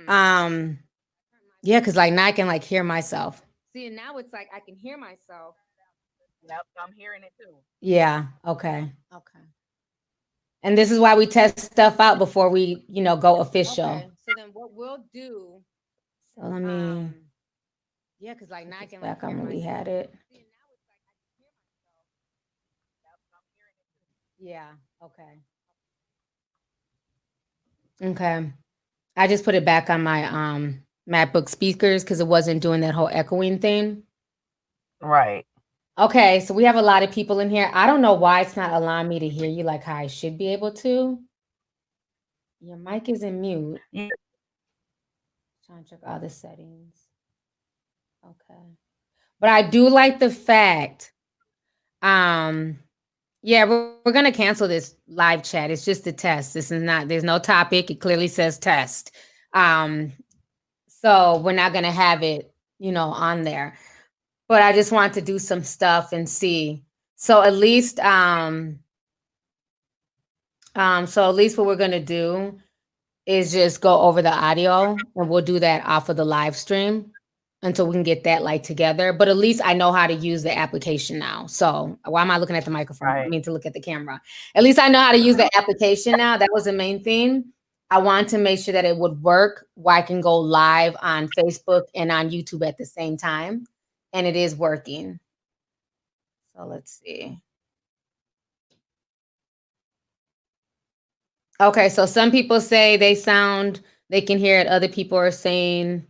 Um, yeah, because like now I can like hear myself. See, and now it's like I can hear myself. Yep, I'm hearing it too. Yeah. Okay. Okay. And this is why we test stuff out before we, go official. Okay, so then what we'll do, So let me yeah, because like put now I this can like back hear on when we myself. had it. See, and now it's like I can hear myself. Yep, I'm hearing it too. Yeah. Okay. Okay. I just put it back on my MacBook speakers because it wasn't doing that whole echoing thing. Right. Okay, so we have a lot of people in here. I don't know why it's not allowing me to hear you like how I should be able to. Your mic is in mute. Yeah. Trying to check all the settings. Okay. But I do like the fact, um, yeah, we're gonna cancel this live chat. It's just a test. This is not, there's no topic. It clearly says test. Um, so we're not gonna have it, on there. But I just want to do some stuff and see. So at least what we're gonna do is just go over the audio and we'll do that off of the live stream until we can get that like together. But at least I know how to use the application now. So why am I looking at the microphone? I Right. mean to look at the camera. At least I know how to use the application now. That was the main thing. I want to make sure that it would work where I can go live on Facebook and on YouTube at the same time. And it is working. So let's see. Okay, so some people say they can hear it. Other people are saying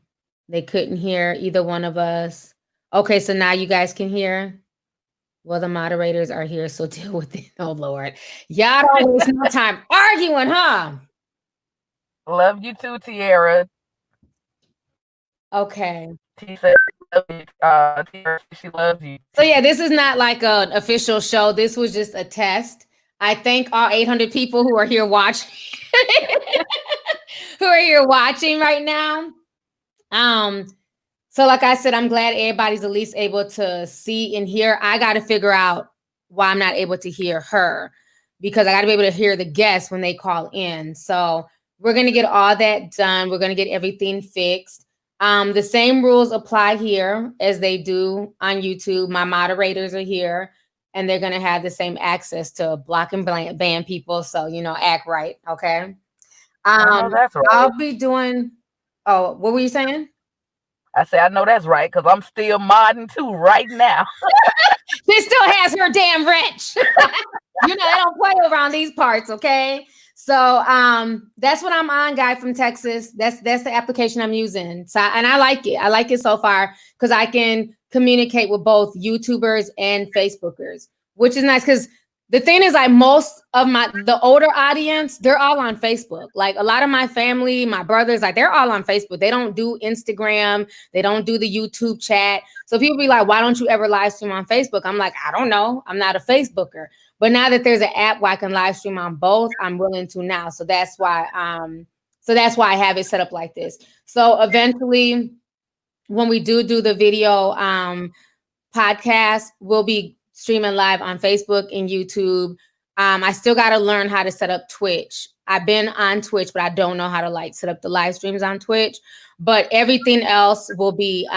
they couldn't hear either one of us. Okay, so now you guys can hear. Well, the moderators are here, so deal with it. Oh Lord, y'all don't waste no time arguing, huh? Love you too, Tierra. Okay. T said, love you. Tierra, she loves you. So yeah, this is not like an official show. This was just a test. I thank all 800 people who are here watching, who are here watching right now. Um, So, like I said, I'm glad everybody's at least able to see and hear. I got to figure out why I'm not able to hear her because I got to be able to hear the guests when they call in. So, we're going to get all that done. We're going to get everything fixed. The same rules apply here as they do on YouTube. My moderators are here and they're going to have the same access to block and ban people. So, act right. Okay. I know that's right. I'll be doing, oh, what were you saying? I say, I know that's right because I'm still modding too right now. She still has her damn wrench. They don't play around these parts, okay? So that's what I'm on, guy from Texas. That's the application I'm using. So and I like it. I like it so far because I can communicate with both YouTubers and Facebookers, which is nice because the thing is like most of the older audience, they're all on Facebook. Like a lot of my family, my brothers, like they're all on Facebook. They don't do Instagram, they don't do the YouTube chat. So people be like, why don't you ever live stream on Facebook? I'm like, I don't know. I'm not a Facebooker. But now that there's an app where I can live stream on both, I'm willing to now. So that's why I have it set up like this. So eventually when we do the video podcast, we'll be streaming live on Facebook and YouTube. I still got to learn how to set up Twitch. I've been on Twitch, but I don't know how to like set up the live streams on Twitch. But everything else will be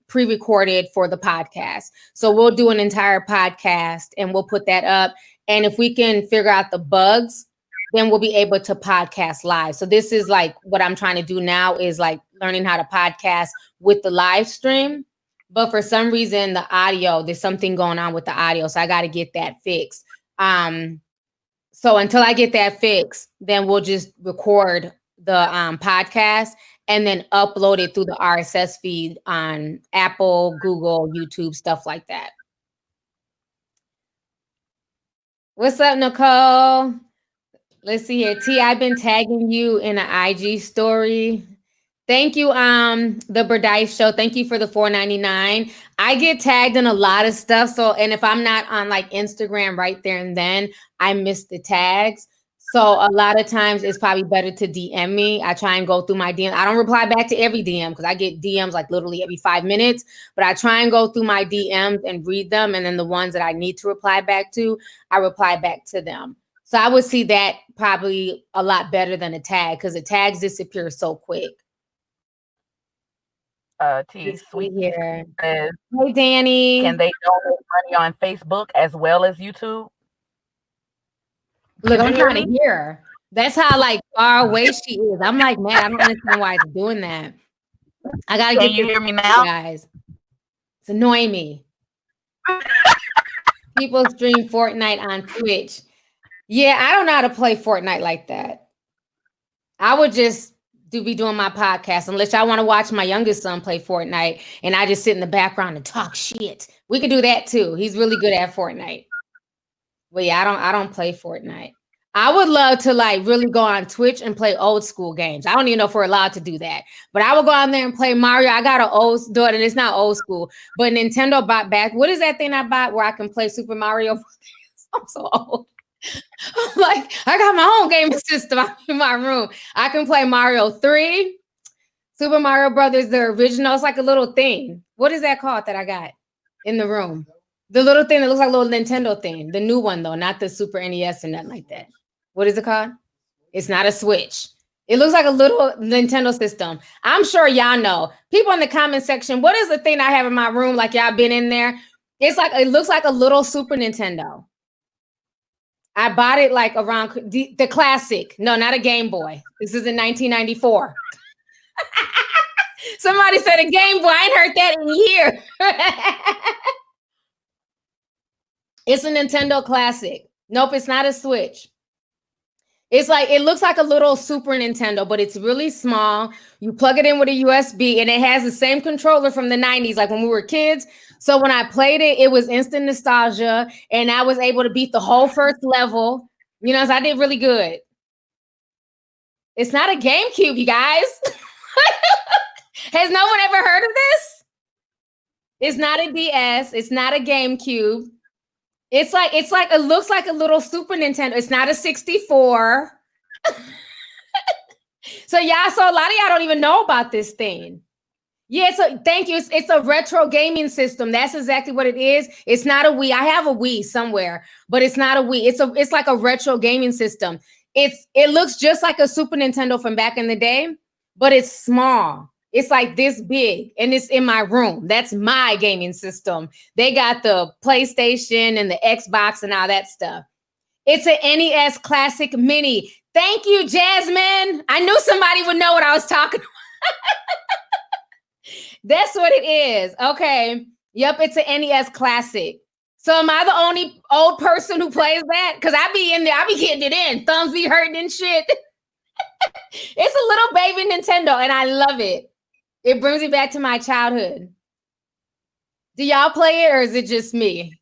pre-recorded for the podcast. So we'll do an entire podcast and we'll put that up. And if we can figure out the bugs, then we'll be able to podcast live. So this is like what I'm trying to do now is like learning how to podcast with the live stream. But for some reason, the audio, there's something going on with the audio. So I got to get that fixed. So until I get that fixed, then we'll just record the podcast and then upload it through the RSS feed on Apple, Google, YouTube, stuff like that. What's up, Nicole? Let's see here. T, I've been tagging you in an IG story. Thank you, the Berdice Show. Thank you for the $4.99. I get tagged in a lot of stuff. So, and if I'm not on like Instagram right there and then, I miss the tags. So a lot of times it's probably better to DM me. I try and go through my DM. I don't reply back to every DM because I get DMs like literally every 5 minutes, but I try and go through my DMs and read them. And then the ones that I need to reply back to, I reply back to them. So I would see that probably a lot better than a tag because the tags disappear so quick. T Let's see Sweet here. says, Hey, Danny. can they donate money on Facebook as well as YouTube? Look, Can I'm you hear trying to me? hear her. That's how like far away she is. I'm like, man, I don't understand why it's doing that. I gotta Can get you this, hear me you now? guys. It's annoying me. People stream Fortnite on Twitch. Yeah, I don't know how to play Fortnite like that. I would just be doing my podcast unless y'all want to watch my youngest son play Fortnite and I just sit in the background and talk shit. We could do that too. He's really good at Fortnite. But yeah, I don't play Fortnite. I would love to like really go on Twitch and play old school games. I don't even know if we're allowed to do that, but I would go on there and play Mario. I got an old daughter, and it's not old school, but Nintendo bought back. What is that thing I bought where I can play Super Mario? I'm so old. I'm like, I got my own gaming system in my room. I can play Mario 3, Super Mario Brothers, the original. It's like a little thing. What is that called that I got in the room? The little thing that looks like a little Nintendo thing. The new one, though, not the Super NES or nothing like that. What is it called? It's not a Switch. It looks like a little Nintendo system. I'm sure y'all know. People in the comment section, what is the thing I have in my room? Like y'all been in there? It's like, it looks like a little Super Nintendo. I bought it like around the classic. No, not a Game Boy. This is in 1994. Somebody said a Game Boy. I ain't heard that in years. It's a Nintendo Classic. Nope, it's not a Switch. It's like, it looks like a little Super Nintendo, but it's really small. You plug it in with a USB and it has the same controller from the 90s, like when we were kids. So when I played it, it was instant nostalgia and I was able to beat the whole first level. You know, so I did really good. It's not a GameCube, you guys. Has no one ever heard of this? It's not a DS. It's not a GameCube. It's like it looks like a little Super Nintendo. It's not a 64. So a lot of y'all don't even know about this thing. Yeah, so thank you. It's a retro gaming system. That's exactly what it is. It's not a Wii. I have a Wii somewhere, but it's not a Wii. It's like a retro gaming system. It looks just like a Super Nintendo from back in the day, but it's small. It's like this big and it's in my room. That's my gaming system. They got the PlayStation and the Xbox and all that stuff. It's an NES Classic Mini. Thank you, Jasmine. I knew somebody would know what I was talking about. That's what it is. Okay. Yep, it's an NES Classic. So am I the only old person who plays that? Because I be in there, I be getting it in. Thumbs be hurting and shit. It's a little baby Nintendo and I love it. It brings me back to my childhood. Do y'all play it or is it just me?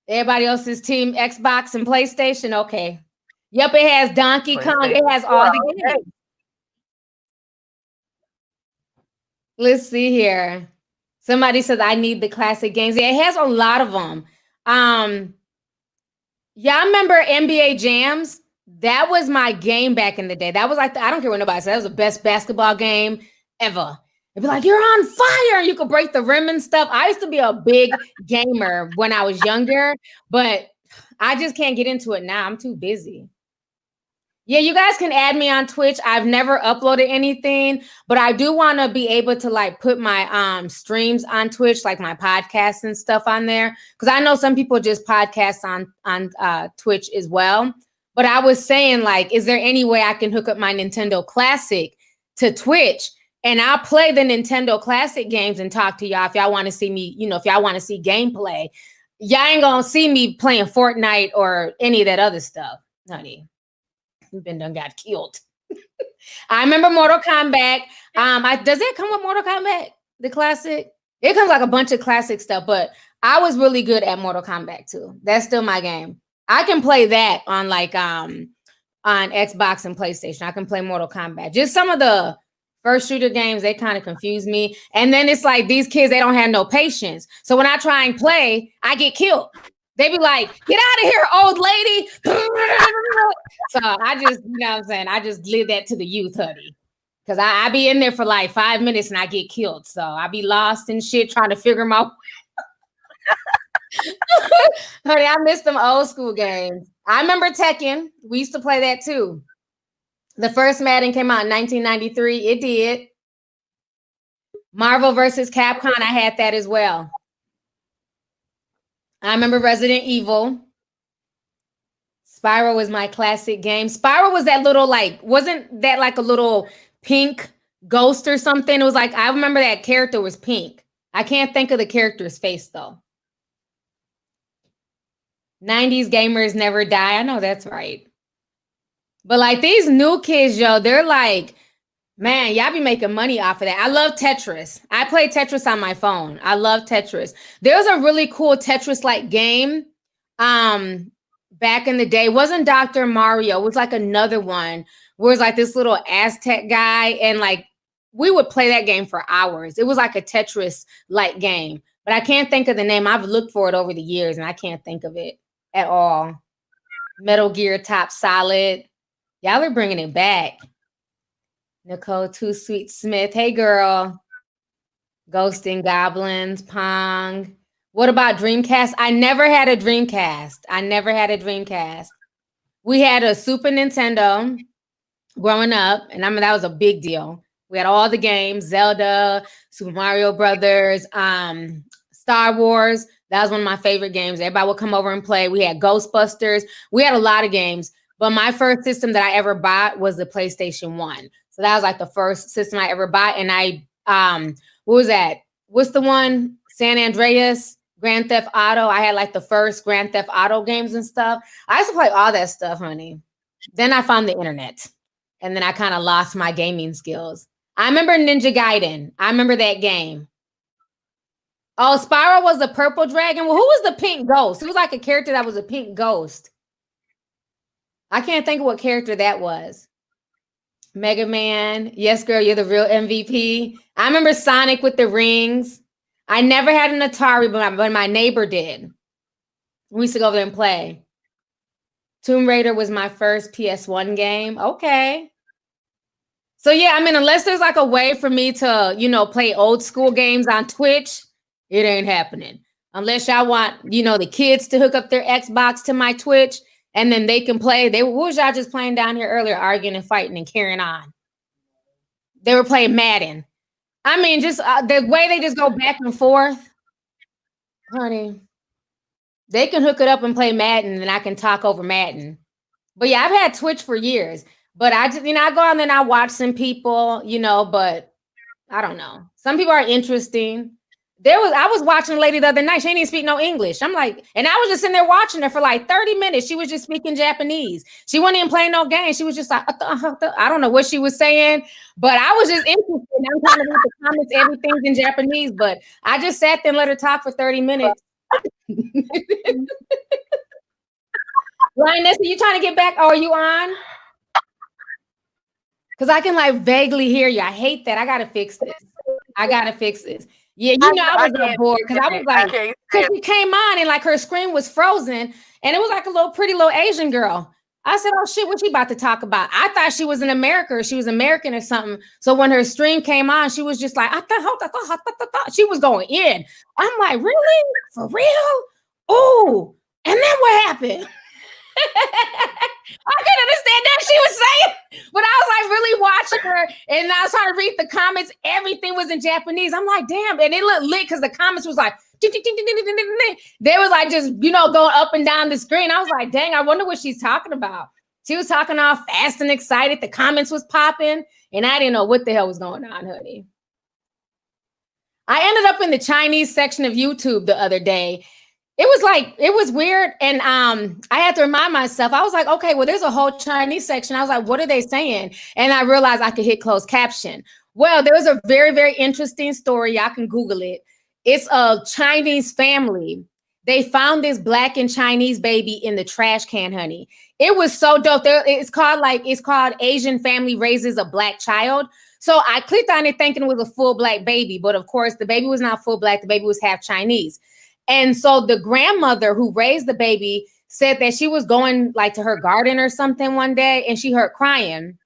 Everybody else is team Xbox and PlayStation? Okay. Yep, it has Donkey Kong. It has all the games. Let's see here. Somebody says, I need the classic games. Yeah, it has a lot of them. Y'all remember NBA Jams? That was my game back in the day. That was like, I don't care what nobody says. That was the best basketball game ever. It'd be like, you're on fire. You could break the rim and stuff. I used to be a big gamer when I was younger, but I just can't get into it now. I'm too busy. Yeah, you guys can add me on Twitch. I've never uploaded anything, but I do want to be able to like put my streams on Twitch, like my podcasts and stuff on there. Because I know some people just podcast on Twitch as well. But I was saying, like, is there any way I can hook up my Nintendo Classic to Twitch? And I'll play the Nintendo Classic games and talk to y'all if y'all want to see me, you know, if y'all want to see gameplay. Y'all ain't going to see me playing Fortnite or any of that other stuff, honey. You've been done got killed. I remember Mortal Kombat. Does it come with Mortal Kombat, the classic? It comes like a bunch of classic stuff, but I was really good at Mortal Kombat too. That's still my game. I can play that on like on Xbox and PlayStation. I can play Mortal Kombat. Just some of the first shooter games, they kind of confuse me. And then it's like these kids, they don't have no patience. So when I try and play, I get killed. They be like, get out of here, old lady. So I just, you know what I'm saying? I just leave that to the youth, honey. Because I be in there for like 5 minutes and I get killed. So I be lost and shit trying to figure my way. Honey, I miss them old school games. I remember Tekken. We used to play that too. The first Madden came out in 1993. It did. Marvel versus Capcom, I had that as well. I remember Resident Evil. Spyro was my classic game. Spyro was that little, like, wasn't that like a little pink ghost or something? It was like, I remember that character was pink. I can't think of the character's face though. 90s gamers never die. I know that's right. But like these new kids, yo, they're like, man, y'all be making money off of that. I love Tetris. I play Tetris on my phone. I love Tetris. There's a really cool Tetris-like game back in the day. It wasn't Dr. Mario. It was like another one where it was like this little Aztec guy. And like we would play that game for hours. It was like a Tetris-like game. But I can't think of the name. I've looked for it over the years and I can't think of it at all. Metal Gear Top Solid. Y'all are bringing it back. Nicole Too Sweet Smith. Hey, girl. Ghost and Goblins, Pong. What about Dreamcast? I never had a Dreamcast. We had a Super Nintendo growing up, and I mean, that was a big deal. We had all the games, Zelda, Super Mario Brothers, Star Wars. That was one of my favorite games. Everybody would come over and play. We had Ghostbusters. We had a lot of games, but my first system that I ever bought was the PlayStation 1. So that was like the first system I ever bought. And I, what was that? What's the one? San Andreas, Grand Theft Auto. I had like the first Grand Theft Auto games and stuff. I used to play all that stuff, honey. Then I found the internet and then I kind of lost my gaming skills. I remember Ninja Gaiden. I remember that game. Oh, Spyro was the purple dragon. Well, who was the pink ghost? It was like a character that was a pink ghost. I can't think of what character that was. Mega Man. Yes, girl, you're the real MVP. I remember Sonic with the rings. I never had an Atari, but my neighbor did. We used to go over there and play. Tomb Raider was my first PS1 game. Okay. So yeah, I mean, unless there's like a way for me to, you know, play old school games on Twitch, it ain't happening. Unless y'all want, you know, the kids to hook up their Xbox to my Twitch and then they can play. What was y'all just playing down here earlier, arguing and fighting and carrying on? They were playing Madden. I mean, just the way they just go back and forth, honey. They can hook it up and play Madden and I can talk over Madden. But yeah, I've had Twitch for years. But I just, you know, I go on and I watch some people, you know, but I don't know. Some people are interesting. I was watching a lady the other night. She didn't even speak no English. I'm like, and I was just sitting there watching her for like 30 minutes. She was just speaking Japanese. She wasn't even playing no game. She was just like, I don't know what she was saying, but I was just interested. I'm trying to read the comments. Everything's in Japanese, but I just sat there and let her talk for 30 minutes. Lioness, are you trying to get back? Oh, are you on? Because I can like vaguely hear you. I hate that. I got to fix this. Yeah, you know, I was bored because I was like, because she came on and like her screen was frozen and it was like a little pretty little Asian girl. I said, oh shit, what she about to talk about? I thought she was in America or she was American or something. So when her stream came on, she was just like, she was going in. I'm like, really? For real? Oh, and then what happened? I couldn't understand that she was saying, but I was like really watching her and I was trying to read the comments. Everything was in Japanese. I'm like, damn. And it looked lit because the comments was like, they was like just, you know, going up and down the screen. I was like, dang, I wonder what she's talking about. She was talking all fast and excited. The comments was popping and I didn't know what the hell was going on, honey. I ended up in the Chinese section of YouTube the other day. It was weird. And I had to remind myself, I was like, okay, well, there's a whole Chinese section. I was like, what are they saying? And I realized I could hit closed caption. Well, there was a very, very interesting story. Y'all can Google it. It's a Chinese family. They found this Black and Chinese baby in the trash can, honey. It was so dope. It's called Asian Family Raises a Black Child. So I clicked on it thinking it was a full Black baby. But of course, the baby was not full Black. The baby was half Chinese. And so the grandmother who raised the baby said that she was going like to her garden or something one day and she heard crying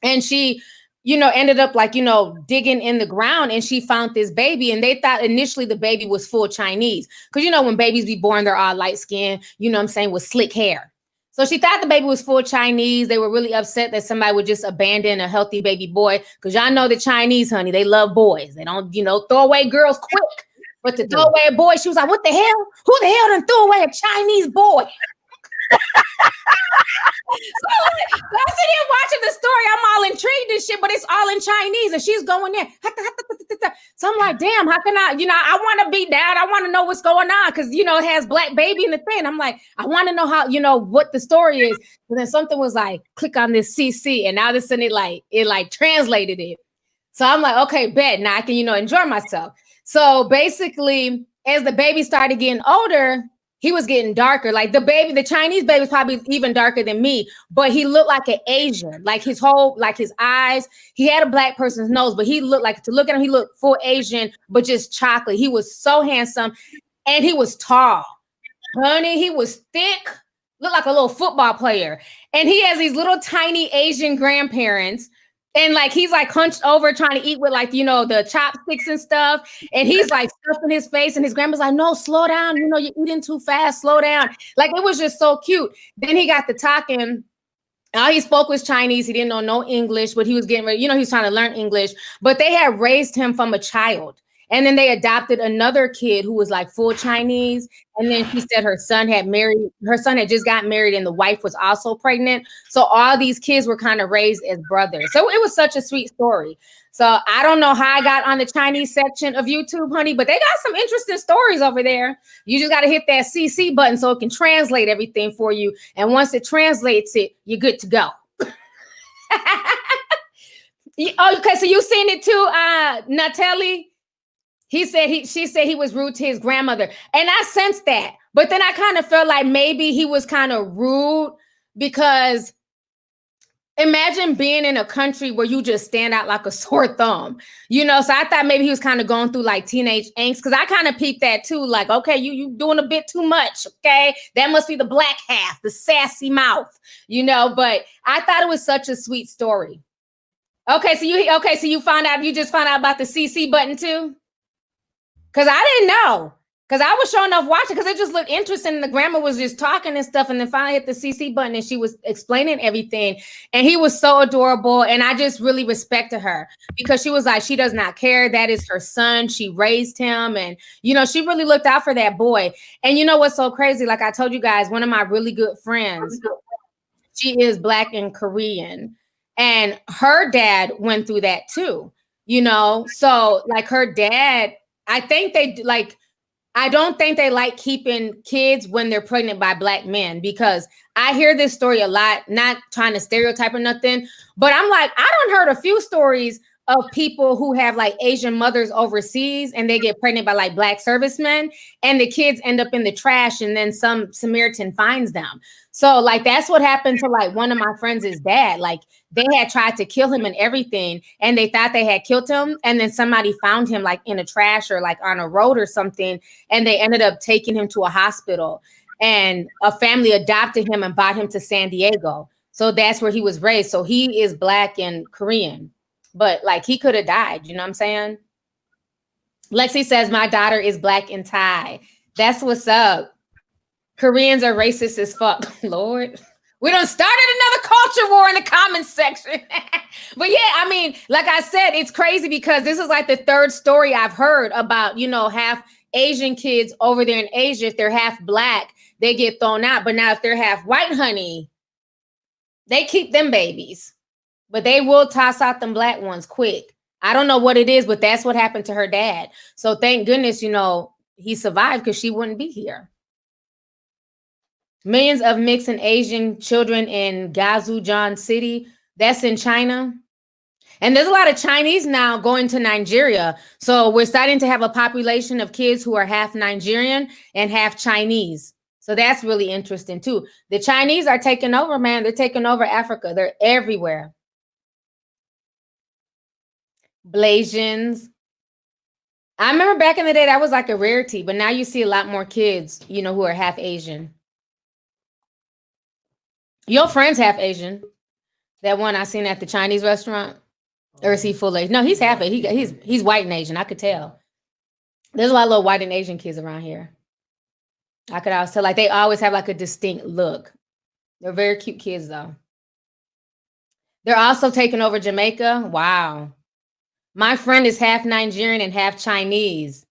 and she, you know, ended up like, you know, digging in the ground and she found this baby and they thought initially the baby was full Chinese. Cause you know, when babies be born, they're all light skinned, you know what I'm saying, with slick hair. So she thought the baby was full Chinese. They were really upset that somebody would just abandon a healthy baby boy. Because y'all know the Chinese, honey, they love boys. They don't, throw away girls quick. But to throw away a boy, she was like, what the hell? Who the hell done threw away a Chinese boy? So I'm sitting here watching the story. I'm all intrigued and shit, but it's all in Chinese. And she's going there. So I'm like, damn, how can I want to be down. I want to know what's going on. Because, it has black baby in the thing. I'm like, I want to know how, what the story is. But then something was like, click on this CC. And now this and it translated it. So I'm like, okay, bet. Now I can, enjoy myself. So basically, as the baby started getting older, he was getting darker. Like the Chinese baby was probably even darker than me, but he looked like an Asian, like his eyes. He had a black person's nose, but he looked like, to look at him, he looked full Asian, but just chocolate. He was so handsome and he was tall. Honey, he was thick, looked like a little football player. And he has these little tiny Asian grandparents. And he's hunched over trying to eat with the chopsticks and stuff. And he's stuffing his face and his grandma's like, no, slow down. You're eating too fast. Slow down. It was just so cute. Then he got to talking. All he spoke was Chinese. He didn't know no English, but he was getting ready. He was trying to learn English, but they had raised him from a child. And then they adopted another kid who was full Chinese. And then she said her son had just got married and the wife was also pregnant. So all these kids were kind of raised as brothers. So it was such a sweet story. So I don't know how I got on the Chinese section of YouTube, honey, but they got some interesting stories over there. You just got to hit that CC button so it can translate everything for you. And once it translates it, you're good to go. Okay, so you seen it too, Natalie? She said he was rude to his grandmother. And I sensed that. But then I kind of felt like maybe he was kind of rude because imagine being in a country where you just stand out like a sore thumb, So I thought maybe he was kind of going through teenage angst because I kind of peeped that too. Okay, you doing a bit too much. Okay, that must be the black half, the sassy mouth, But I thought it was such a sweet story. Okay, so you just found out about the CC button too? Because I didn't know. Because I was showing enough watching because it just looked interesting. And the grandma was just talking and stuff. And then finally hit the CC button and she was explaining everything. And he was so adorable. And I just really respected her because she was like, she does not care. That is her son. She raised him. And, she really looked out for that boy. And you know what's so crazy? Like I told you guys, one of my really good friends, she is Black and Korean. And her dad went through that too, So her dad, I don't think they like keeping kids when they're pregnant by Black men because I hear this story a lot, not trying to stereotype or nothing, but I'm like, I done heard a few stories of people who have Asian mothers overseas and they get pregnant by Black servicemen and the kids end up in the trash and then some Samaritan finds them. So that's what happened to one of my friends' dad. They had tried to kill him and everything and they thought they had killed him. And then somebody found him in a trash or on a road or something. And they ended up taking him to a hospital and a family adopted him and brought him to San Diego. So that's where he was raised. So he is Black and Korean. But he could have died. You know what I'm saying? Lexi says, my daughter is Black and Thai. That's what's up. Koreans are racist as fuck. Lord. We done started another culture war in the comments section. But yeah, I mean, like I said, it's crazy because this is the third story I've heard about, half Asian kids over there in Asia. If they're half Black, they get thrown out. But now if they're half white, honey, they keep them babies. But they will toss out them Black ones quick. I don't know what it is, but that's what happened to her dad. So thank goodness, he survived because she wouldn't be here. Millions of mixed and Asian children in Gazujan City. That's in China. And there's a lot of Chinese now going to Nigeria. So we're starting to have a population of kids who are half Nigerian and half Chinese. So that's really interesting too. The Chinese are taking over, man. They're taking over Africa. They're everywhere. Blasians. I remember back in the day, that was a rarity, but now you see a lot more kids, who are half Asian. Your friend's half Asian. That one I seen at the Chinese restaurant. Or is he full Asian? No, he's half it. He's white and Asian. I could tell. There's a lot of little white and Asian kids around here. I could always tell, they always have a distinct look. They're very cute kids, though. They're also taking over Jamaica. Wow. My friend is half Nigerian and half Chinese.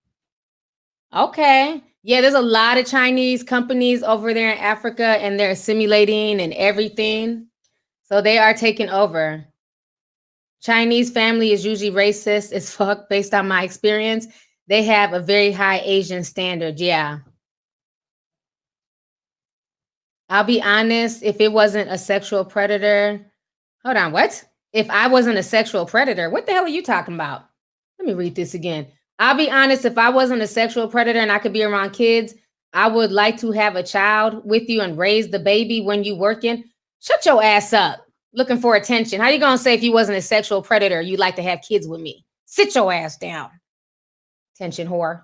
Okay. Yeah, there's a lot of Chinese companies over there in Africa, and they're assimilating and everything. So they are taking over. Chinese family is usually racist as fuck based on my experience. They have a very high Asian standard. Yeah. I'll be honest, if it wasn't a sexual predator, hold on, what? If I wasn't a sexual predator, what the hell are you talking about? Let me read this again. I'll be honest, if I wasn't a sexual predator and I could be around kids, I would like to have a child with you and raise the baby when you working. Shut your ass up. Looking for attention. How you gonna say if you wasn't a sexual predator, you'd like to have kids with me? Sit your ass down. Attention whore.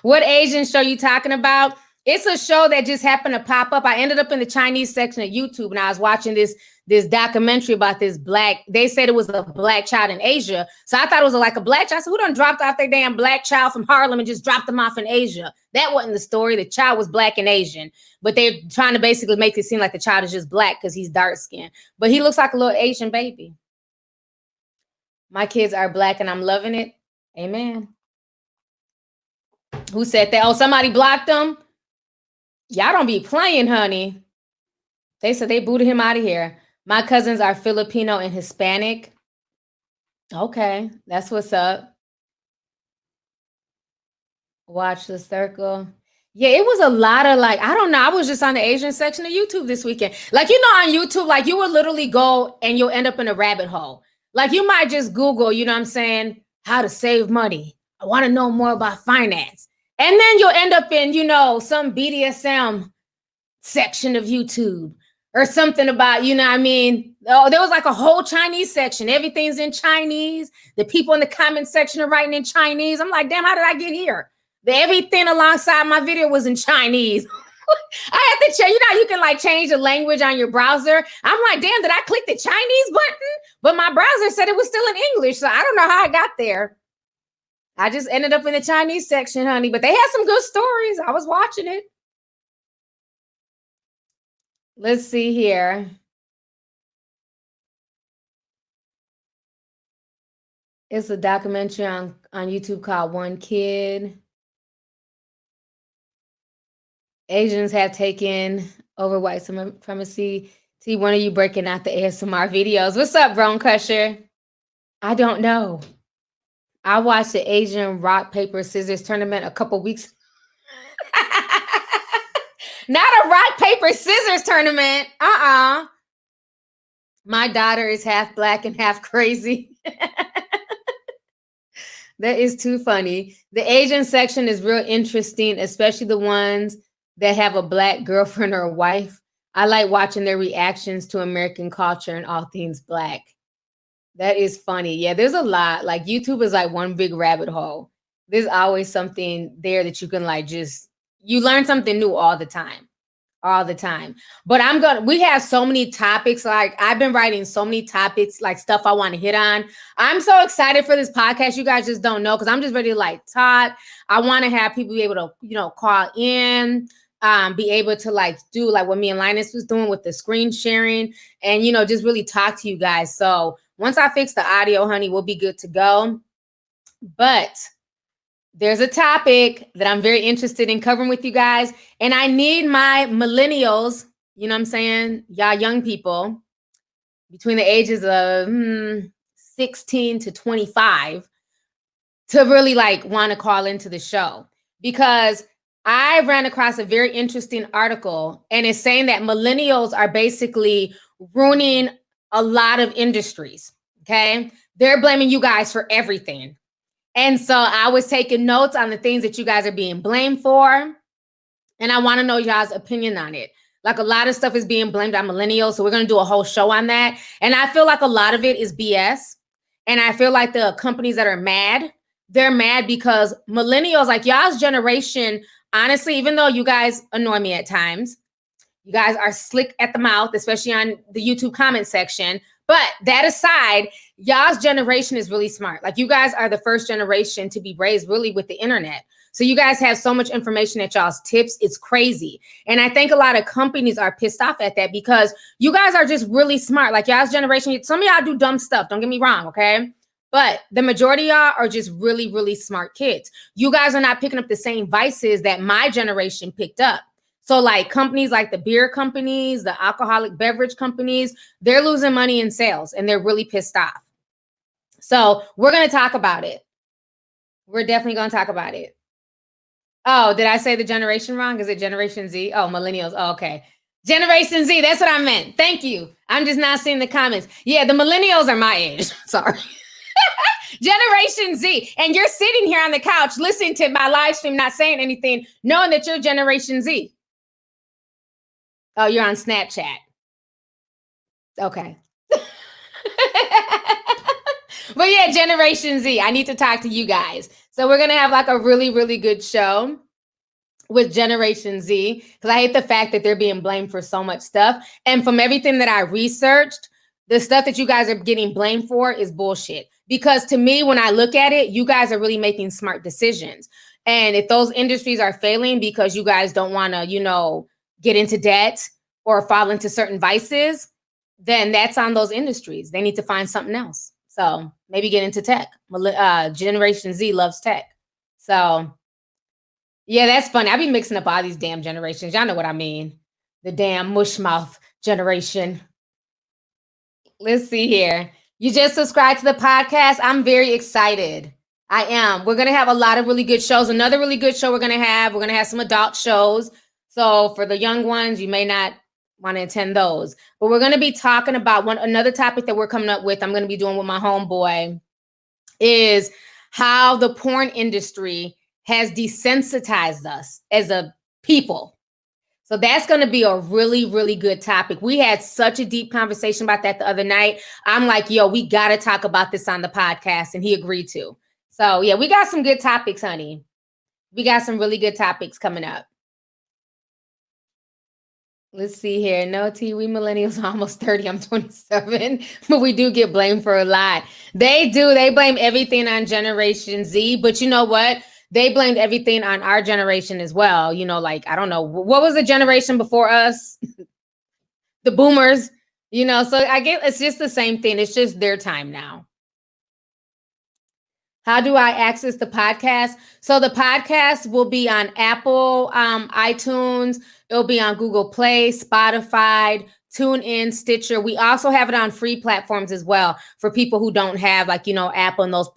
What Asian show you talking about? It's a show that just happened to pop up. I ended up in the Chinese section of YouTube, and I was watching this documentary about this black. They said it was a black child in Asia, so I thought it was like a black child. So who done dropped off their damn black child from Harlem and just dropped them off in Asia? That wasn't the story. The child was black and Asian, but they're trying to basically make it seem like the child is just black because he's dark skinned, but he looks like a little Asian baby. My kids are black, and I'm loving it. Amen. Who said that? Oh, somebody blocked them. Y'all don't be playing, honey. They said they booted him out of here. My cousins are Filipino and Hispanic. Okay, that's what's up. Watch the circle. Yeah, it was a lot of like, I don't know. I was just on the Asian section of YouTube this weekend. Like, you know, on YouTube, like you will literally go and you'll end up in a rabbit hole. Like you might just Google, you know what I'm saying, how to save money. I want to know more about finance. And then you'll end up in, you know, some BDSM section of YouTube or something about, you know what I mean? Oh, there was like a whole Chinese section. Everything's in Chinese. The people in the comment section are writing in Chinese. I'm like, damn, how did I get here? Everything alongside my video was in Chinese. I had to check, you know, you can like change the language on your browser. I'm like, damn, did I click the Chinese button? But my browser said it was still in English. So I don't know how I got there. I just ended up in the Chinese section, honey, but they had some good stories. I was watching it. Let's see here. It's a documentary on YouTube called One Kid. Asians have taken over white supremacy. See one of you breaking out the ASMR videos. What's up, Bron Crusher? I don't know. I watched the Asian rock, paper, scissors tournament a couple weeks. Not a rock, paper, scissors tournament. My daughter is half black and half crazy. That is too funny. The Asian section is real interesting, especially the ones that have a black girlfriend or a wife. I like watching their reactions to American culture and all things black. That is funny. Yeah, there's a lot. Like YouTube is like one big rabbit hole. There's always something there that you can like just, you learn something new all the time. All the time. But we have so many topics. Like I've been writing so many topics, like stuff I want to hit on. I'm so excited for this podcast. You guys just don't know because I'm just ready to like talk. I want to have people be able to, you know, call in, be able to like do like what me and Linus was doing with the screen sharing and, you know, just really talk to you guys. So once I fix the audio, honey, we'll be good to go. But there's a topic that I'm very interested in covering with you guys. And I need my millennials, you know what I'm saying? Y'all young people between the ages of 16 to 25 to really like want to call into the show. Because I ran across a very interesting article and it's saying that millennials are basically ruining a lot of industries, okay? They're blaming you guys for everything. And so I was taking notes on the things that you guys are being blamed for. And I want to know y'all's opinion on it. Like a lot of stuff is being blamed on millennials. So we're going to do a whole show on that. And I feel like a lot of it is BS. And I feel like the companies that are mad, they're mad because millennials, like y'all's generation, honestly, even though you guys annoy me at times, you guys are slick at the mouth, especially on the YouTube comment section. But that aside, y'all's generation is really smart. Like you guys are the first generation to be raised really with the internet. So you guys have so much information at y'all's tips. It's crazy. And I think a lot of companies are pissed off at that because you guys are just really smart. Like y'all's generation, some of y'all do dumb stuff. Don't get me wrong, okay? But the majority of y'all are just really, really smart kids. You guys are not picking up the same vices that my generation picked up. So like companies like the beer companies, the alcoholic beverage companies, they're losing money in sales and they're really pissed off. So we're going to talk about it. We're definitely going to talk about it. Oh, did I say the generation wrong? Is it Generation Z? Oh, millennials. Oh, okay. Generation Z. That's what I meant. Thank you. I'm just not seeing the comments. Yeah, the millennials are my age. Sorry. Generation Z. And you're sitting here on the couch listening to my live stream, not saying anything, knowing that you're Generation Z. Oh, you're on Snapchat. Okay. But yeah, Generation Z, I need to talk to you guys. So we're going to have like a really, really good show with Generation Z because I hate the fact that they're being blamed for so much stuff. And from everything that I researched, the stuff that you guys are getting blamed for is bullshit. Because to me, when I look at it, you guys are really making smart decisions. And if those industries are failing because you guys don't want to, get into debt or fall into certain vices, then that's on those industries. They need to find something else. So maybe get into tech. Generation Z loves tech. So yeah, that's funny. I be mixing up all these damn generations. Y'all know what I mean. The damn mushmouth generation. Let's see here. You just subscribed to the podcast. I'm very excited. I am. We're going to have a lot of really good shows. Another really good show we're going to have some adult shows. So for the young ones, you may not want to attend those. But we're going to be talking about another topic that we're coming up with. I'm going to be doing with my homeboy is how the porn industry has desensitized us as a people. So that's going to be a really, really good topic. We had such a deep conversation about that the other night. I'm like, yo, we got to talk about this on the podcast. And he agreed to. So yeah, we got some good topics, honey. We got some really good topics coming up. Let's see here. No, T, we millennials are almost 30. I'm 27, but we do get blamed for a lot. They do. They blame everything on Generation Z, but you know what? They blamed everything on our generation as well. I don't know. What was the generation before us? The boomers, so I get it's just the same thing. It's just their time now. How do I access the podcast? So the podcast will be on Apple, iTunes. It'll be on Google Play, Spotify, TuneIn, Stitcher. We also have it on free platforms as well for people who don't have Apple and those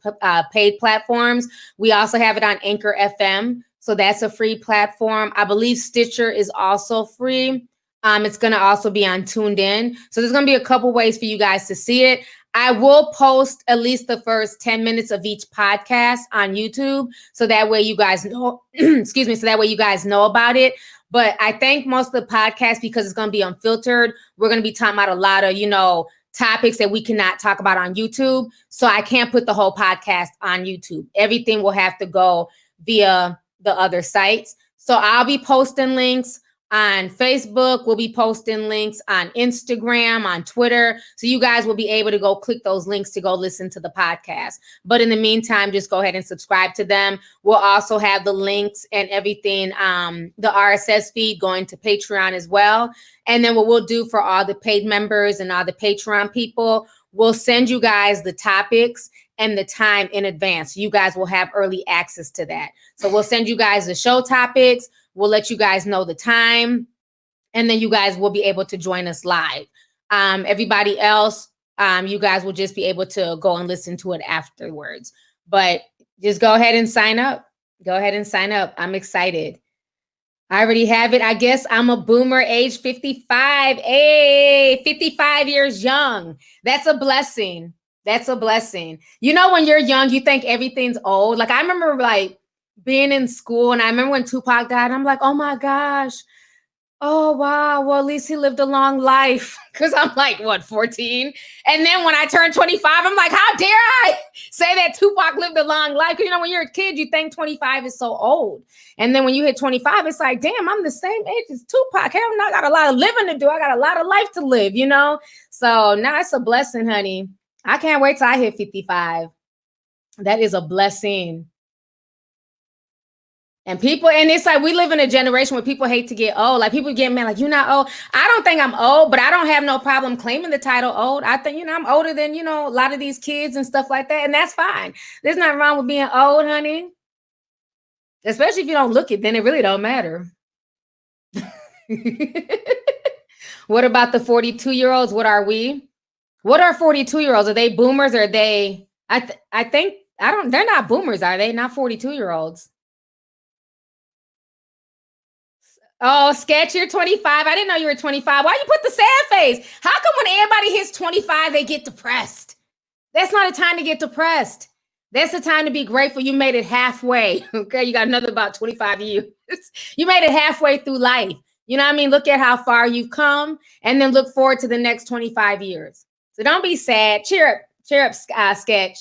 paid platforms. We also have it on Anchor FM. So that's a free platform. I believe Stitcher is also free. It's going to also be on TuneIn. So there's going to be a couple ways for you guys to see it. I will post at least the first 10 minutes of each podcast on YouTube. So that way you guys know, excuse me. So that way you guys know about it. But I think most of the podcasts, because it's going to be unfiltered, we're going to be talking about a lot of, topics that we cannot talk about on YouTube. So I can't put the whole podcast on YouTube. Everything will have to go via the other sites. So I'll be posting links on Facebook. We'll be posting links on Instagram, on Twitter. So you guys will be able to go click those links to go listen to the podcast. But in the meantime, just go ahead and subscribe to them. We'll also have the links and everything, the RSS feed going to Patreon as well. And then what we'll do for all the paid members and all the Patreon people, we'll send you guys the topics and the time in advance. You guys will have early access to that. So we'll send you guys the show topics. We'll let you guys know the time, and then you guys will be able to join us live. Everybody else, you guys will just be able to go and listen to it afterwards. But just go ahead and sign up. Go ahead and sign up. I'm excited. I already have it. I guess I'm a boomer, age 55. Hey, 55 years young. That's a blessing. That's a blessing. When you're young, you think everything's old. Like I remember being in school, and I remember when Tupac died, I'm like, oh my gosh. Oh, wow. Well, at least he lived a long life. Because I'm like, 14? And then when I turned 25, I'm like, how dare I say that Tupac lived a long life? Because, when you're a kid, you think 25 is so old. And then when you hit 25, it's like, damn, I'm the same age as Tupac. Hell, I got a lot of living to do. I got a lot of life to live, So now it's a blessing, honey. I can't wait till I hit 55. That is a blessing. And it's like we live in a generation where people hate to get old. Like people get mad, like, you're not old. I don't think I'm old, but I don't have no problem claiming the title old. I think, I'm older than, a lot of these kids and stuff like that. And that's fine. There's nothing wrong with being old, honey. Especially if you don't look it, then it really don't matter. What about the 42-year-olds? What are we? What are 42-year-olds? Are they boomers? Or are they, I think, they're not boomers, are they? Not 42-year-olds. Oh, Sketch, you're 25. I didn't know you were 25. Why you put the sad face? How come when everybody hits 25, they get depressed? That's not a time to get depressed. That's the time to be grateful you made it halfway. Okay, you got another about 25 years. You made it halfway through life. You know what I mean? Look at how far you've come and then look forward to the next 25 years. So don't be sad. Cheer up, Sketch.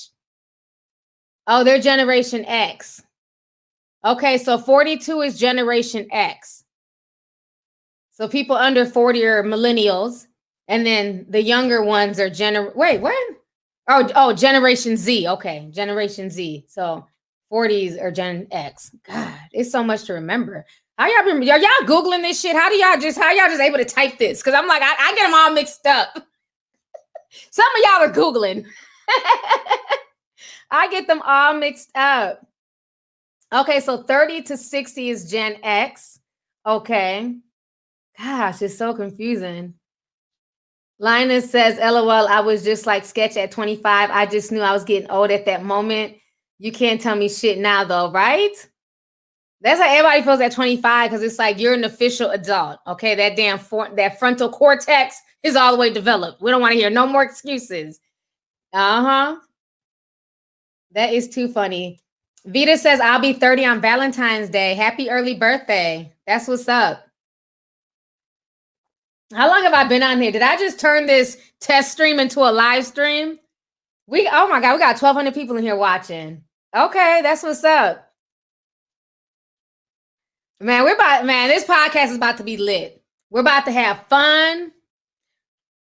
Oh, they're Generation X. Okay, so 42 is Generation X. So people under 40 are millennials, and then the younger ones are wait, what? Oh, Generation Z. Okay, Generation Z. So 40s are Gen X. God, it's so much to remember. How y'all been? Y'all Googling this shit? How y'all just able to type this? Because I'm like, I get them all mixed up. Some of y'all are Googling. I get them all mixed up. Okay, so 30 to 60 is Gen X. Okay. Gosh, it's so confusing. Linus says, LOL, I was just like Sketch at 25. I just knew I was getting old at that moment. You can't tell me shit now, though, right? That's how everybody feels at 25, because it's like you're an official adult. Okay, that damn that frontal cortex is all the way developed. We don't want to hear no more excuses. That is too funny. Vita says, I'll be 30 on Valentine's Day. Happy early birthday. That's what's up. How long have I been on here? Did I just turn this test stream into a live stream? Oh my God, we got 1,200 people in here watching. Okay, that's what's up. Man, this podcast is about to be lit. We're about to have fun.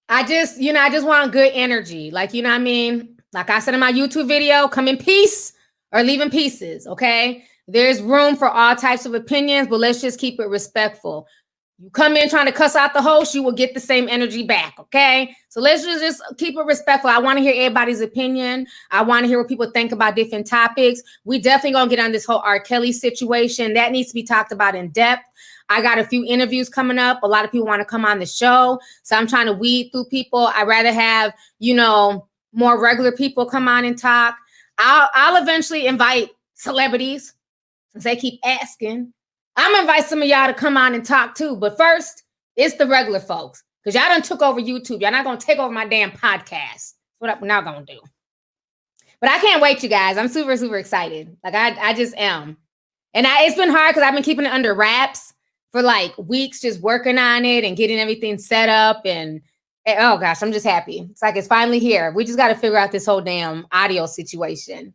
I just want good energy. Like, you know what I mean? Like I said in my YouTube video, come in peace or leave in pieces, okay? There's room for all types of opinions, but let's just keep it respectful. You come in trying to cuss out the host, you will get the same energy back, okay? So let's just keep it respectful. I want to hear everybody's opinion. I want to hear what people think about different topics. We definitely going to get on this whole R. Kelly situation. That needs to be talked about in depth. I got a few interviews coming up. A lot of people want to come on the show. So I'm trying to weed through people. I'd rather have, more regular people come on and talk. I'll eventually invite celebrities since they keep asking. I'm gonna invite some of y'all to come on and talk too. But first, it's the regular folks. Because y'all done took over YouTube. Y'all not gonna take over my damn podcast. That's what we're not gonna do. But I can't wait, you guys. I'm super, super excited. Like I just am. And it's been hard because I've been keeping it under wraps for like weeks, just working on it and getting everything set up. And oh gosh, I'm just happy. It's like it's finally here. We just got to figure out this whole damn audio situation.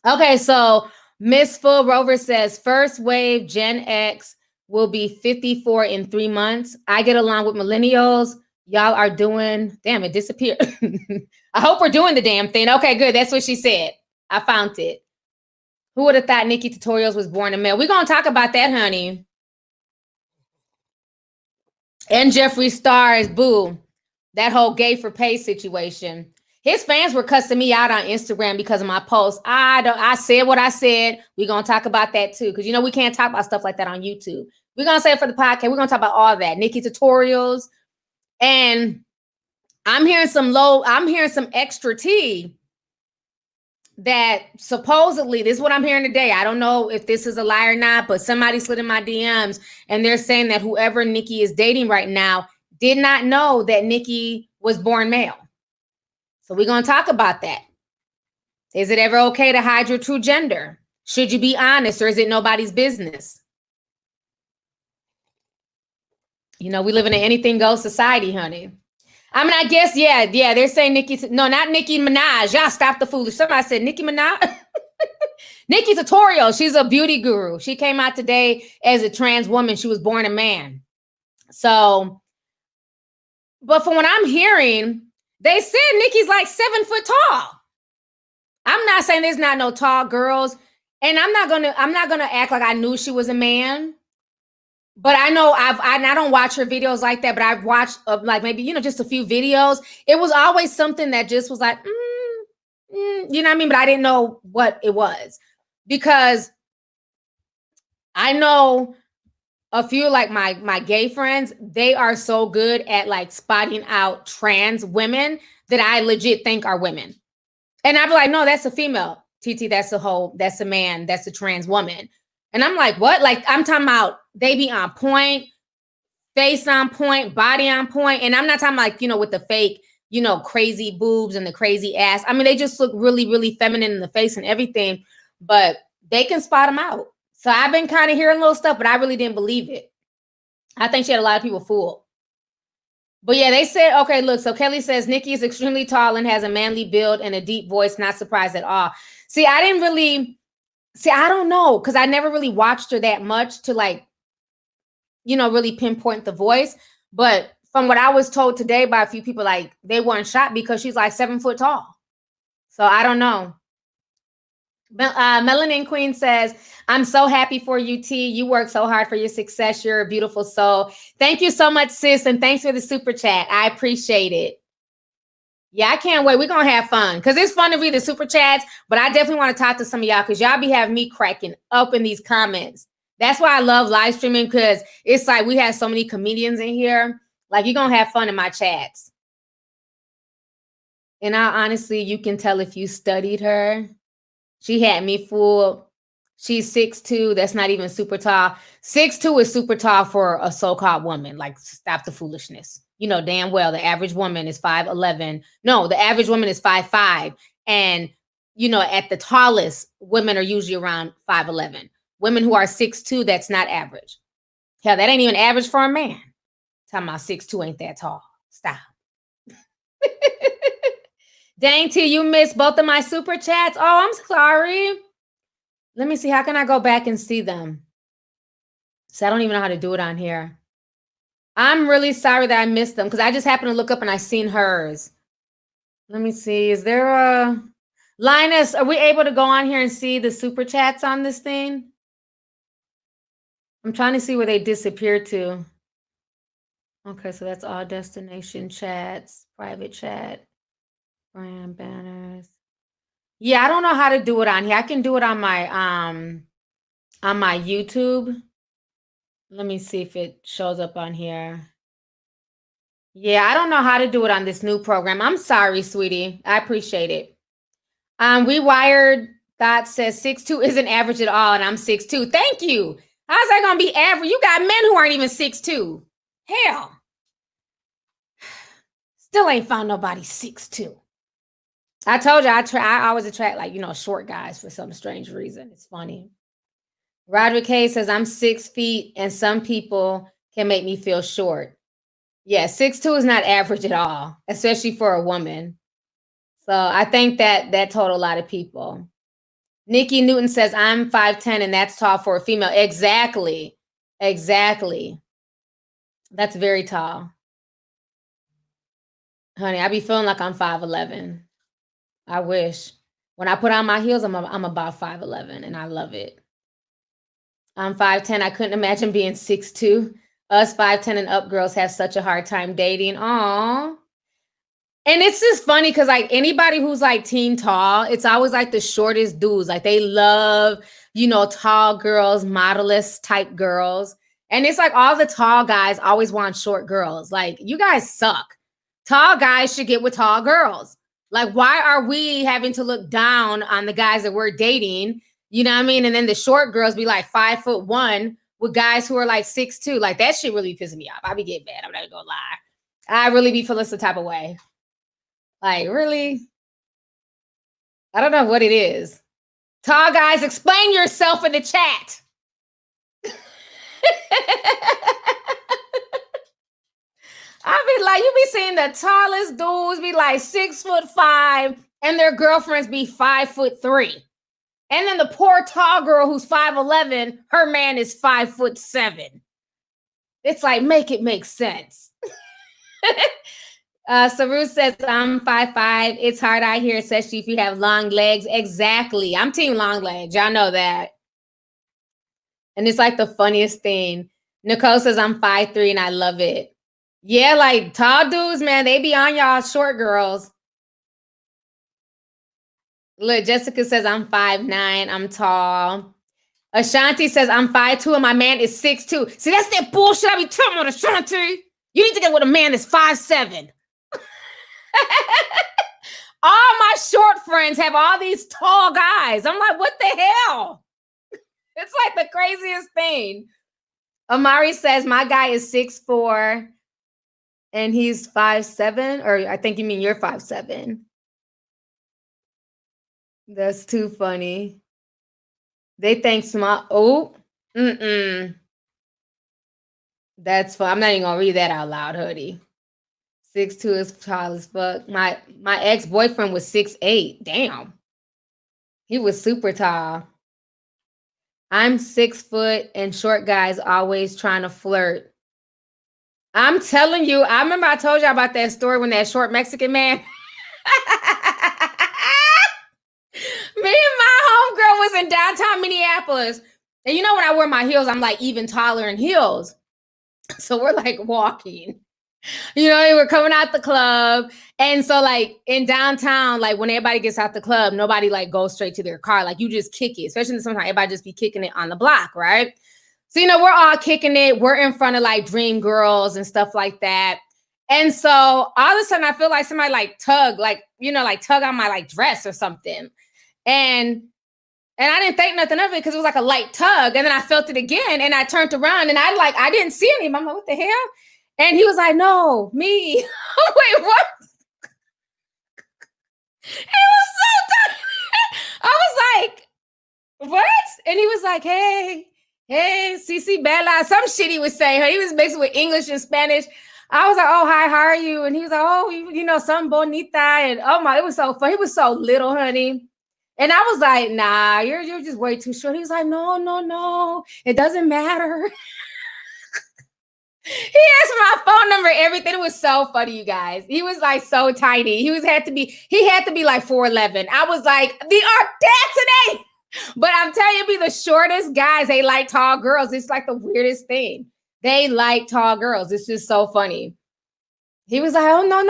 Okay, so Miss Full Rover says, first wave Gen X will be 54 in 3 months. I get along with millennials. Y'all are doing, damn, it disappeared. I hope we're doing the damn thing. Okay, good. That's what she said. I found it. Who would have thought Nikki Tutorials was born a male? We're going to talk about that, honey. And Jeffree Star's boo. That whole gay for pay situation. His fans were cussing me out on Instagram because of my post. I said what I said. We're going to talk about that too. Because, we can't talk about stuff like that on YouTube. We're going to say it for the podcast. We're going to talk about all that. Nikki Tutorials. And I'm hearing some extra tea that supposedly, this is what I'm hearing today. I don't know if this is a lie or not, but somebody slid in my DMs and they're saying that whoever Nikki is dating right now did not know that Nikki was born male. So we're going to talk about that. Is it ever okay to hide your true gender? Should you be honest, or is it nobody's business? We live in an anything goes society, honey. I mean, I guess, yeah, they're saying no, not Nicki Minaj. Y'all stop the foolish. Somebody said Nicki Minaj. Nikki Tutorial, she's a beauty guru. She came out today as a trans woman. She was born a man. So, but from what I'm hearing, they said Nikki's like 7 foot tall. I'm not saying there's not no tall girls. And I'm not gonna act like I knew she was a man. But I know I don't watch her videos like that, but I've watched like maybe, just a few videos. It was always something that just was like, you know what I mean? But I didn't know what it was because I know a few like my gay friends, they are so good at like spotting out trans women that I legit think are women. And I'd be like, no, that's a female. TT, that's a man, that's a trans woman. And I'm like, what? Like, I'm talking about they be on point, face on point, body on point. And I'm not talking like, with the fake, crazy boobs and the crazy ass. I mean, they just look really, really feminine in the face and everything, but they can spot them out. So I've been kind of hearing little stuff, but I really didn't believe it. I think she had a lot of people fooled. But yeah, they said, okay, look, so Kelly says Nikki is extremely tall and has a manly build and a deep voice, not surprised at all. See, I don't know, because I never really watched her that much to like, really pinpoint the voice. But from what I was told today by a few people, like they weren't shocked because she's like 7 foot tall. So I don't know. Melanin Queen says, I'm so happy for you, T. You work so hard for your success. You're a beautiful soul. Thank you so much, sis. And thanks for the super chat. I appreciate it. Yeah, I can't wait. We're going to have fun because it's fun to read the super chats, but I definitely want to talk to some of y'all because y'all be having me cracking up in these comments. That's why I love live streaming, because it's like we have so many comedians in here. Like, you're going to have fun in my chats. And honestly, you can tell if you studied her. She had me fooled. She's 6'2". That's not even super tall. 6'2" is super tall for a so-called woman. Like, stop the foolishness. You know damn well the average woman is 5'11". No, the average woman is 5'5". And, at the tallest, women are usually around 5'11". Women who are 6'2", that's not average. Hell, that ain't even average for a man. Talking about 6'2" ain't that tall. Stop. Dang, T, you missed both of my super chats. Oh, I'm sorry. Let me see. How can I go back and see them? So I don't even know how to do it on here. I'm really sorry that I missed them because I just happened to look up and I seen hers. Let me see. Is there a Linus? Are we able to go on here and see the super chats on this thing? I'm trying to see where they disappeared to. Okay, so that's all destination chats, private chat, brand banners. Yeah, I don't know how to do it on here. I can do it on my YouTube. Let me see if it shows up on here. Yeah, I don't know how to do it on this new program. I'm sorry, sweetie. I appreciate it. We Wired Dot says 6'2" isn't average at all, and I'm 6'2". Thank you. How's that gonna be average? You got men who aren't even 6'2". Hell. Still ain't found nobody 6'2". I told you I always attract like, short guys for some strange reason. It's funny. Roderick Hayes says I'm 6 feet and some people can make me feel short. Yeah, 6'2" is not average at all, especially for a woman. So I think that told a lot of people. Nikki Newton says I'm 5'10" and that's tall for a female. Exactly. Exactly. That's very tall. Honey, I be feeling like I'm 5'11". I wish. When I put on my heels, I'm about 5'11", and I love it. I'm 5'10". I couldn't imagine being 6'2". Us 5'10" and up girls have such a hard time dating. Aww. And it's just funny because like anybody who's like teen tall, it's always like the shortest dudes. Like they love, tall girls, modelless type girls. And it's like all the tall guys always want short girls. Like, you guys suck. Tall guys should get with tall girls. Like, why are we having to look down on the guys that we're dating? You know what I mean? And then the short girls be like 5'1" with guys who are like 6'2". Like, that shit really be pissing me off. I be getting mad. I'm not gonna lie. I really be feeling some type of way. Like, really? I don't know what it is. Tall guys, explain yourself in the chat. I be like, you be seeing the tallest dudes be like 6'5" and their girlfriends be 5'3". And then the poor tall girl who's 5'11", her man is 5'7". It's like, make it make sense. Saru says, I'm 5'5". It's hard out here, especially if you have long legs. Exactly. I'm team long legs. Y'all know that. And it's like the funniest thing. Nicole says, I'm 5'3" and I love it. Yeah, like tall dudes, man, they be on y'all short girls. Look, Jessica says, I'm 5'9". I'm tall. Ashanti says, I'm 5'2" and my man is 6'2". See, that's that bullshit I be talking about, Ashanti. You need to get with a man that's 5'7". All my short friends have all these tall guys. I'm like, what the hell? It's like the craziest thing. Amari says, my guy is 6'4" and he's 5'7", or I think you mean you're 5'7". That's too funny. They think small. Oh, That's fun. I'm not even gonna read that out loud, hoodie. 6'2" is tall as fuck. My ex-boyfriend was 6'8". Damn. He was super tall. I'm 6 foot and short guys always trying to flirt. I'm telling you, I remember I told you about that story when that short Mexican man. Me and my homegirl was in downtown Minneapolis. And you know, when I wear my heels, I'm like even taller in heels. So we're like walking. You know, we were coming out the club. And so like in downtown, like when everybody gets out the club, nobody like goes straight to their car. Like you just kick it, especially sometimes everybody just be kicking it on the block, right? So, you know, we're all kicking it. We're in front of like Dream Girls and stuff like that. And so all of a sudden I feel like somebody like tug, like, you know, like tug on my like dress or something. And I didn't think nothing of it because it was like a light tug. And then I felt it again and I turned around and I didn't see him. I'm like, what the hell? And he was like, no, me. Wait, what? It was so dumb. I was like, what? And he was like, hey, Cici Bella. Some shit he was saying. He was mixing with English and Spanish. I was like, oh, hi, how are you? And he was like, oh, you know, some bonita. And oh my, it was so fun. He was so little, honey. And I was like, nah, you're just way too short. He was like, no, it doesn't matter. He asked my phone number, everything. It was so funny, you guys. He was like so tiny. He had to be like 4'11". I was like, the audacity. But I'm telling you, be the shortest guys. They like tall girls. It's like the weirdest thing. They like tall girls. It's just so funny. He was like, oh, no,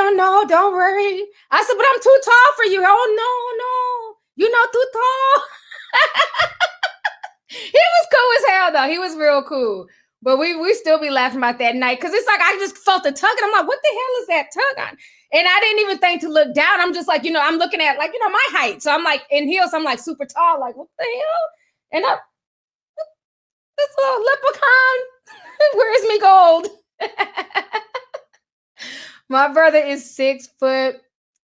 don't worry. I said, but I'm too tall for you. Oh, no, you're not too tall. He was cool as hell, though. He was real cool. But we still be laughing about that night because it's like I just felt the tug and I'm like, what the hell is that tug on? And I didn't even think to look down. I'm just like, you know, I'm looking at like, you know, my height. So I'm like in heels, I'm like super tall, like, what the hell? And this little leprechaun, where's me gold? My brother is 6 foot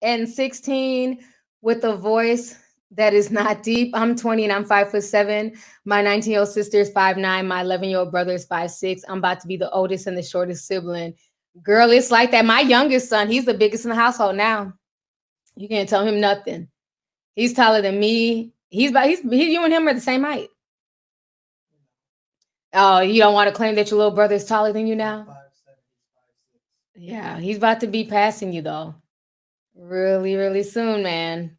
and 16 with a voice that is not deep. I'm 20 and I'm 5'7". My 19-year-old sister is 5'9". My 11-year-old brother is 5'6". I'm about to be the oldest and the shortest sibling. Girl, it's like that. My youngest son, he's the biggest in the household now. You can't tell him nothing. He's taller than me. You and him are the same height. Oh, you don't want to claim that your little brother is taller than you now? 5'7", 5'6". Yeah, he's about to be passing you though. Really, really soon, man.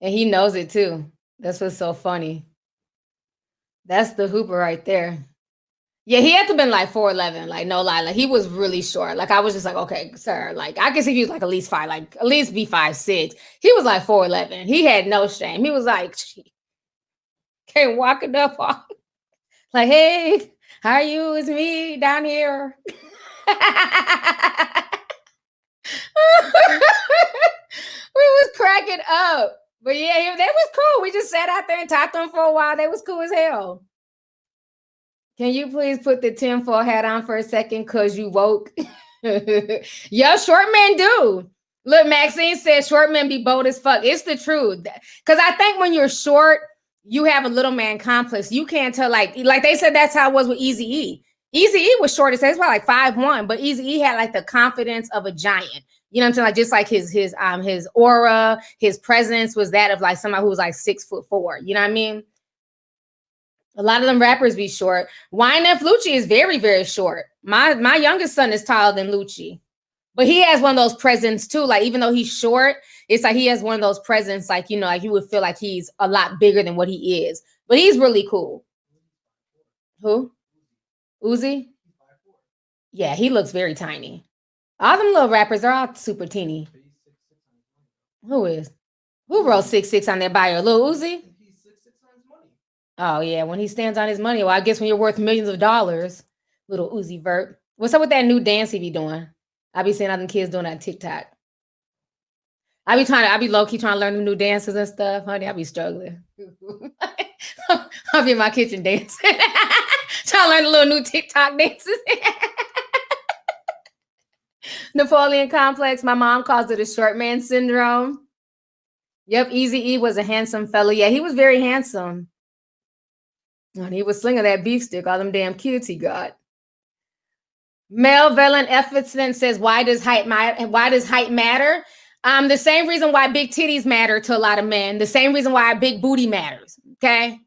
And he knows it too. That's what's so funny. That's the hooper right there. Yeah, he had to have been like 4'11", like no lie. Like he was really short. Like I was just like, okay, sir. Like I guess if he was like at least 5, like at least be 5'6". He was like 4'11". He had no shame. He was like, can't walk it up on. Like, hey, how are you? It's me down here. We was cracking up. But yeah, they was cool. We just sat out there and talked to them for a while. They was cool as hell. Can you please put the tinfoil hat on for a second? Cause you woke. Yeah, short men do. Look, Maxine said short men be bold as fuck. It's the truth. Cause I think when you're short, you have a little man complex. You can't tell, like they said that's how it was with Eazy-E. Eazy-E was short as hell. He's probably like 5'1", but Eazy-E had like the confidence of a giant. You know what I'm saying? Like just like his aura, his presence was that of like somebody who was like 6'4". You know what I mean? A lot of them rappers be short. YNF Lucci is very, very short. My youngest son is taller than Lucci. But he has one of those presence too. Like, even though he's short, it's like he has one of those presence, like, you know, like you would feel like he's a lot bigger than what he is. But he's really cool. Who? Uzi? Yeah, he looks very tiny. All them little rappers, they're all super teeny. Who is? Who wrote 6'6" on their bio? Lil Uzi? Oh, yeah, when he stands on his money. Well, I guess when you're worth millions of dollars, little Uzi Vert. What's up with that new dance he be doing? I be seeing all them kids doing that TikTok. I be low-key trying to learn them new dances and stuff. Honey, I be struggling. I'll be in my kitchen dancing. Trying to learn the little new TikTok dances. Napoleon complex. My mom calls it a short man syndrome. Yep, Eazy-E was a handsome fella. Yeah, he was very handsome. And he was slinging that beef stick, all them damn kids he got. Mel Velen Efferson says, why does height matter? Why does height matter? The same reason why big titties matter to a lot of men. The same reason why big booty matters. Okay.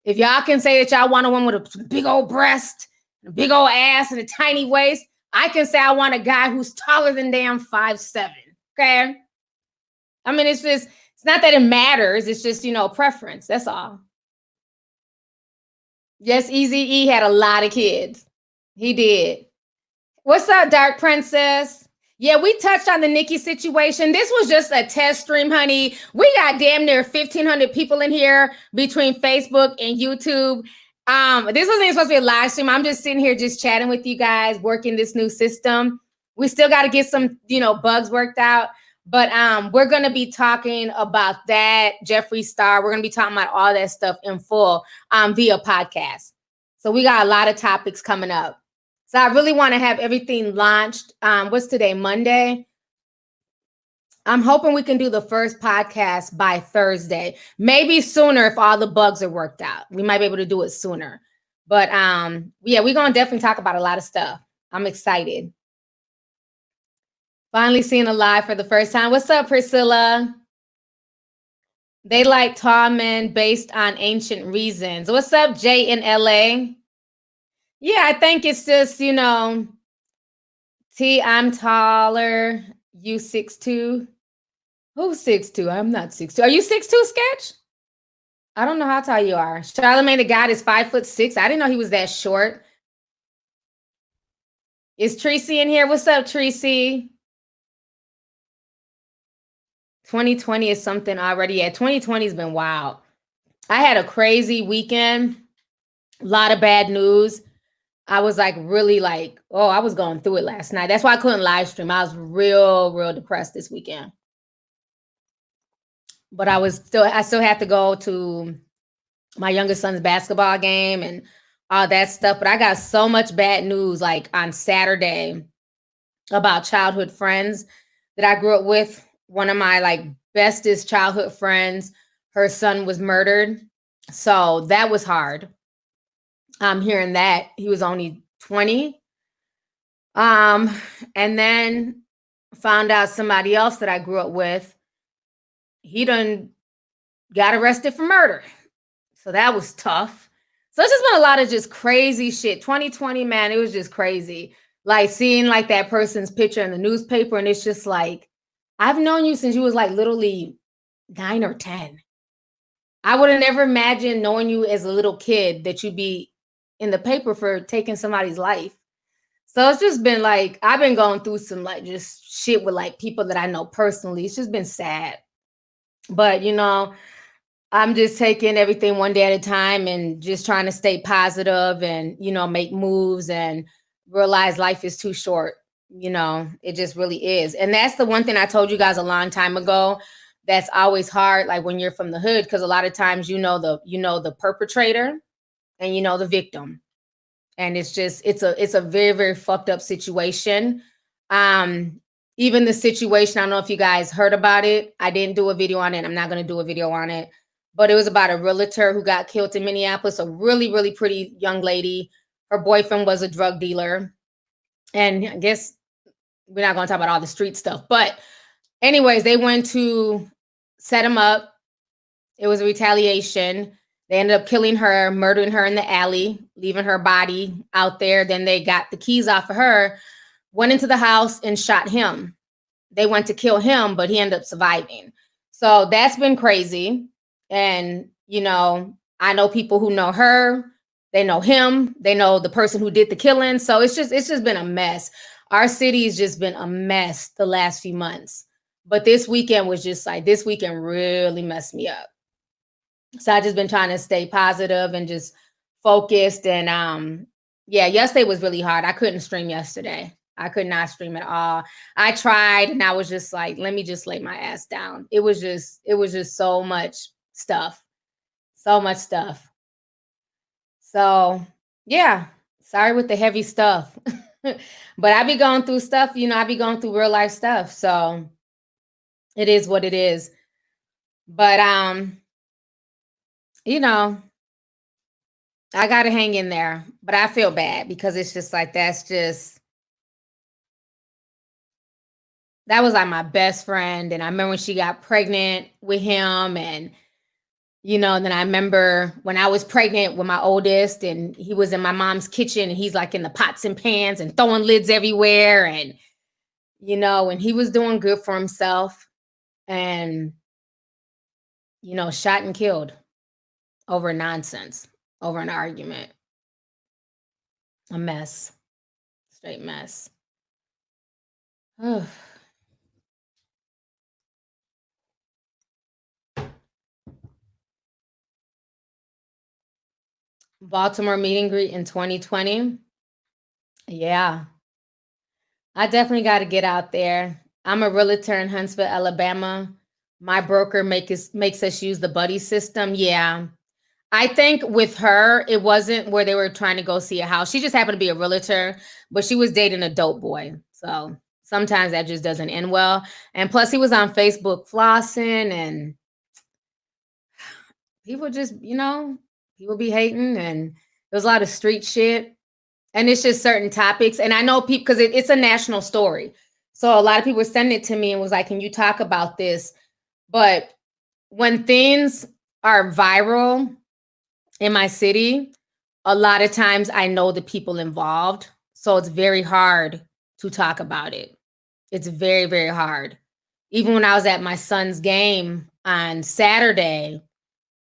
If y'all can say that y'all want a woman with a big old breast, a big old ass, and a tiny waist, I can say I want a guy who's taller than damn 5'7". Okay. I mean, it's not that it matters. It's just, you know, preference. That's all. Yes, Eazy-E had a lot of kids. He did. What's up, Dark Princess? Yeah, we touched on the Nicki situation. This was just a test stream, honey. We got damn near 1,500 people in here between Facebook and YouTube. This wasn't even supposed to be a live stream. I'm just sitting here just chatting with you guys, working this new system. We still got to get some, you know, bugs worked out. But we're going to be talking about that, Jeffree Star. We're going to be talking about all that stuff in full via podcast. So we got a lot of topics coming up. So I really want to have everything launched. What's today? Monday. I'm hoping we can do the first podcast by Thursday. Maybe sooner if all the bugs are worked out. We might be able to do it sooner. But yeah, we're going to definitely talk about a lot of stuff. I'm excited. Finally seeing a live for the first time. What's up, Priscilla? They like tall men based on ancient reasons. What's up, Jay in LA? Yeah, I think it's just, you know, T, I'm taller. You 6'2". Who's 6'2"? I'm not 6'2". Are you 6'2", Sketch? I don't know how tall you are. Charlamagne the God is 5'6". I didn't know he was that short. Is Tracy in here? What's up, Tracy? 2020 is something already. Yeah, 2020 has been wild. I had a crazy weekend. A lot of bad news. I was like really like, oh, I was going through it last night. That's why I couldn't live stream. I was real depressed this weekend. But I still had to go to my youngest son's basketball game and all that stuff. But I got so much bad news like on Saturday about childhood friends that I grew up with. One of my like bestest childhood friends, her son was murdered. So that was hard. I'm hearing that he was only 20. And then found out somebody else that I grew up with, he done got arrested for murder. So that was tough. So it's just been a lot of just crazy shit. 2020, man, it was just crazy. Like seeing like that person's picture in the newspaper, and it's just like, I've known you since you was like literally 9 or 10. I would have never imagined knowing you as a little kid that you'd be in the paper for taking somebody's life. So it's just been like, I've been going through some like just shit with like people that I know personally. It's just been sad. But, you know, I'm just taking everything one day at a time and just trying to stay positive and, you know, make moves and realize life is too short. You know, it just really is. And that's the one thing I told you guys a long time ago. That's always hard, like when you're from the hood, because a lot of times you know the perpetrator and you know the victim. And it's just it's a very fucked up situation. Even the situation, I don't know if you guys heard about it. I didn't do a video on it. I'm not going to do a video on it. But it was about a realtor who got killed in Minneapolis, a really pretty young lady. Her boyfriend was a drug dealer. And I guess we're not going to talk about all the street stuff. But anyways, they went to set him up. It was a retaliation. They ended up killing her, murdering her in the alley, leaving her body out there. Then they got the keys off of her. went into the house and shot him. They went to kill him, but he ended up surviving. So that's been crazy. And, you know, I know people who know her, they know him, they know the person who did the killing. So it's just been a mess. Our city has just been a mess the last few months. But this weekend was just like, this weekend really messed me up. So I just been trying to stay positive and just focused. And yeah, yesterday was really hard. I couldn't stream yesterday. I could not stream at all. I tried and I was just like, let me just lay my ass down. It was just so much stuff. So much stuff. So yeah, sorry with the heavy stuff. But I be going through stuff, you know, I be going through real life stuff. So it is what it is. But you know, I gotta hang in there. But I feel bad because it's just like that was like my best friend. And I remember when she got pregnant with him, and you know, and then I remember when I was pregnant with my oldest and he was in my mom's kitchen and he's like in the pots and pans and throwing lids everywhere. And, you know, and he was doing good for himself and, you know, shot and killed over nonsense, over an argument. A mess, straight mess. Baltimore meet and greet in 2020. Yeah, I definitely got to get out there. I'm a realtor in Huntsville, Alabama. My broker makes us use the buddy system. Yeah. I think with her, it wasn't where they were trying to go see a house. She just happened to be a realtor, but she was dating a dope boy. So sometimes that just doesn't end well. And plus he was on Facebook flossing and people just, you know, people be hating and there's a lot of street shit. And it's just certain topics. And I know people, because it's a national story. So a lot of people sent it to me and was like, can you talk about this? But when things are viral in my city, a lot of times I know the people involved. So it's very hard to talk about it. It's very, very hard. Even when I was at my son's game on Saturday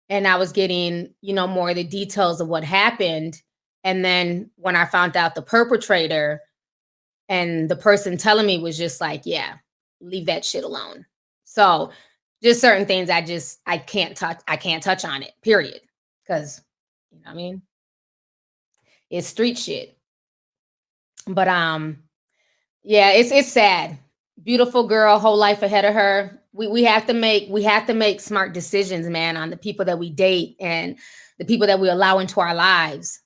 and I was getting, you know, more of the details of what happened. And then when I found out the perpetrator and the person telling me was just like, yeah, leave that shit alone. So just certain things I can't touch on it, period. Because, you know what I mean? It's street shit. But yeah, it's sad. Beautiful girl, whole life ahead of her. We have to make smart decisions, man, on the people that we date and the people that we allow into our lives.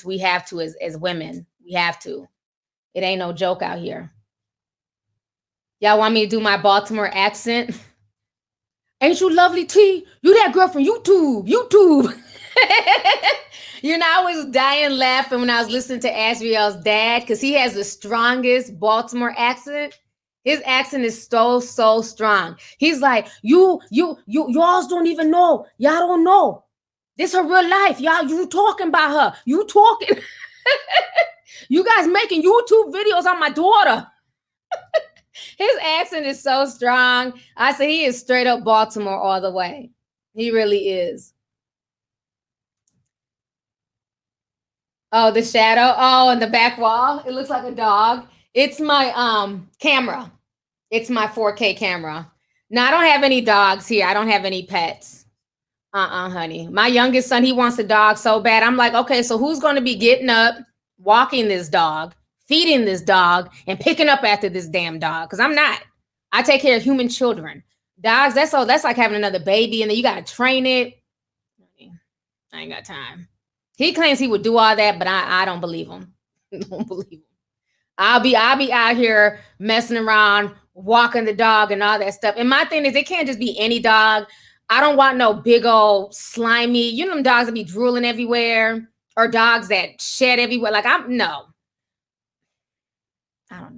We have to as women. We have to. It ain't no joke out here. Y'all want me to do my Baltimore accent? Ain't you lovely, T? You that girl from YouTube. You know, I was dying laughing when I was listening to Asriel's dad because he has the strongest Baltimore accent. His accent is so strong. He's like, y'all don't even know. Y'all don't know. This her real life. Y'all, you talking about her. You talking. You guys making YouTube videos on my daughter. His accent is so strong. I said he is straight up Baltimore all the way. He really is. Oh, the shadow. Oh, and the back wall. It looks like a dog. It's my camera. It's my 4K camera. Now, I don't have any dogs here. I don't have any pets. Honey. My youngest son, he wants a dog so bad. I'm like, okay, so who's going to be getting up, walking this dog, feeding this dog, and picking up after this damn dog? Because I'm not. I take care of human children. Dogs, that's like having another baby, and then you got to train it. I ain't got time. He claims he would do all that, but I don't believe him. Don't believe him. I'll be out here messing around, walking the dog and all that stuff. And my thing is, it can't just be any dog. I don't want no big old slimy, you know, them dogs that be drooling everywhere or dogs that shed everywhere. Like I don't know.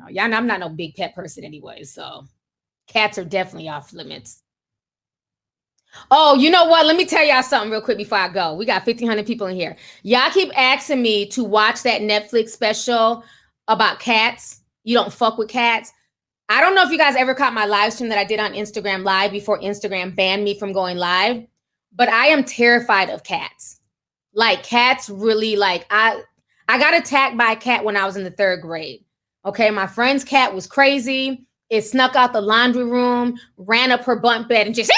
Y'all know I'm not no big pet person anyway. So cats are definitely off limits. Oh, you know what? Let me tell y'all something real quick before I go. We got 1,500 people in here. Y'all keep asking me to watch that Netflix special about cats. You don't fuck with cats. I don't know if you guys ever caught my live stream that I did on Instagram Live before Instagram banned me from going live, but I am terrified of cats. Like cats really like, I got attacked by a cat when I was in the 3rd grade. Okay, my friend's cat was crazy. It snuck out the laundry room, ran up her bunk bed and just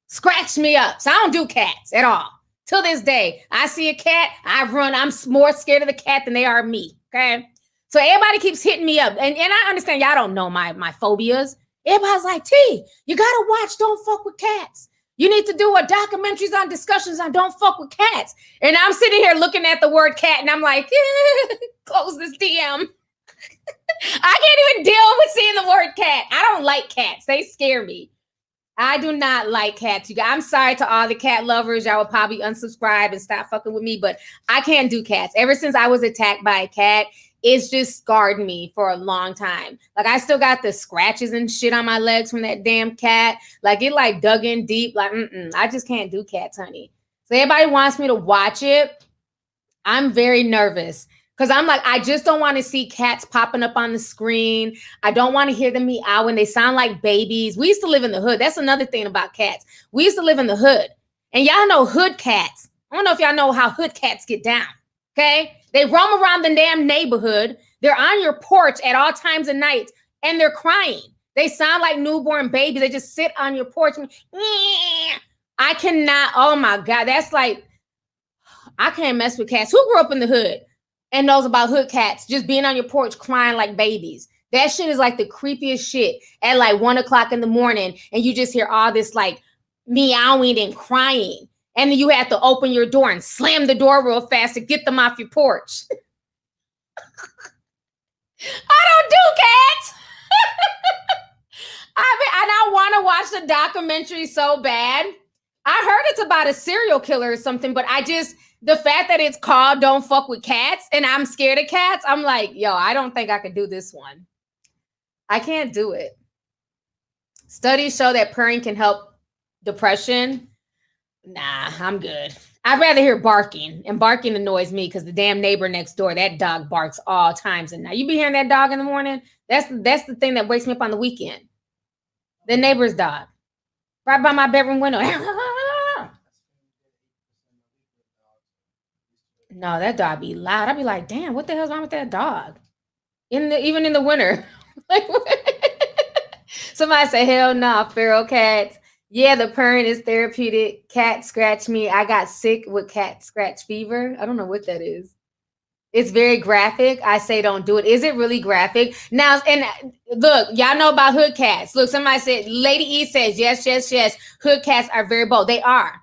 scratched me up. So I don't do cats at all. Till this day, I see a cat, I run. I'm more scared of the cat than they are me, okay? So everybody keeps hitting me up. And I understand y'all don't know my phobias. Everybody's like, T, you gotta watch Don't Fuck with Cats. You need to do a documentaries on discussions on Don't Fuck with Cats. And I'm sitting here looking at the word cat and I'm like, close this DM. I can't even deal with seeing the word cat. I don't like cats. They scare me. I do not like cats. You guys, I'm sorry to all the cat lovers. Y'all will probably unsubscribe and stop fucking with me, but I can't do cats. Ever since I was attacked by a cat, it's just scarred me for a long time. Like I still got the scratches and shit on my legs from that damn cat. Like it like dug in deep. Like, I just can't do cats, honey. So everybody wants me to watch it. I'm very nervous. Because I'm like, I just don't want to see cats popping up on the screen. I don't want to hear them meow when they sound like babies. We used to live in the hood. That's another thing about cats. We used to live in the hood. And y'all know hood cats. I don't know if y'all know how hood cats get down. Okay? They roam around the damn neighborhood. They're on your porch at all times of night. And they're crying. They sound like newborn babies. They just sit on your porch. I cannot. Oh, my God. That's like, I can't mess with cats. Who grew up in the hood and knows about hood cats just being on your porch crying like babies? That shit is like the creepiest shit at like 1 o'clock in the morning. And you just hear all this like meowing and crying. And then you have to open your door and slam the door real fast to get them off your porch. I don't do cats. I want to watch the documentary so bad. I heard it's about a serial killer or something, but the fact that it's called Don't Fuck with Cats and I'm scared of cats, I'm like, yo, I don't think I could do this one. I can't do it. Studies show that purring can help depression. Nah, I'm good. I'd rather hear barking, and barking annoys me because the damn neighbor next door, that dog barks all times. And now you be hearing that dog in the morning. That's the thing that wakes me up on the weekend. The neighbor's dog, right by my bedroom window. No, that dog be loud. I'd be like, damn, what the hell's wrong with that dog? Even in the winter. Somebody say, hell no, feral cats. Yeah, the purring is therapeutic. Cat scratch me. I got sick with cat scratch fever. I don't know what that is. It's very graphic. I say don't do it. Is it really graphic? Now, and look, y'all know about hood cats. Look, somebody said, Lady E says, yes, yes, yes. Hood cats are very bold. They are.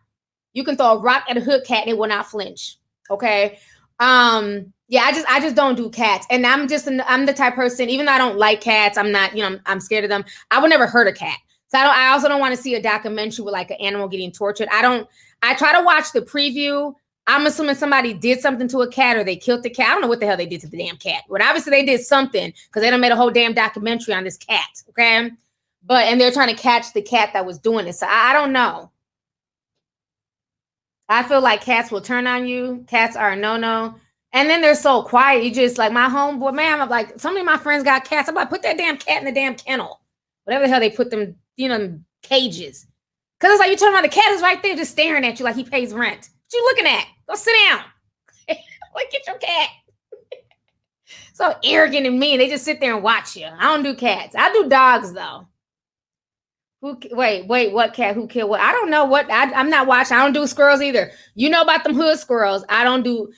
You can throw a rock at a hood cat and it will not flinch. Okay. Yeah, I just don't do cats. And I'm the type of person, even though I don't like cats, I'm not, I'm scared of them. I would never hurt a cat. So I also don't want to see a documentary with like an animal getting tortured. I try to watch the preview. I'm assuming somebody did something to a cat or they killed the cat. I don't know what the hell they did to the damn cat. But obviously they did something because they done made a whole damn documentary on this cat. Okay. And they're trying to catch the cat that was doing it. So I don't know. I feel like cats will turn on you. Cats are a no-no. And then they're so quiet. You just like my homeboy, man, I'm like, so many of my friends got cats. I'm like, put that damn cat in the damn kennel. Whatever the hell they put them, cages. Because it's like you turn around, the cat is right there just staring at you like he pays rent. What you looking at? Go sit down. Look at your cat. So arrogant and mean. They just sit there and watch you. I don't do cats. I do dogs though. Wait, what cat? Who killed what? I don't know what. I'm not watching. I don't do squirrels either. You know about them hood squirrels. I don't do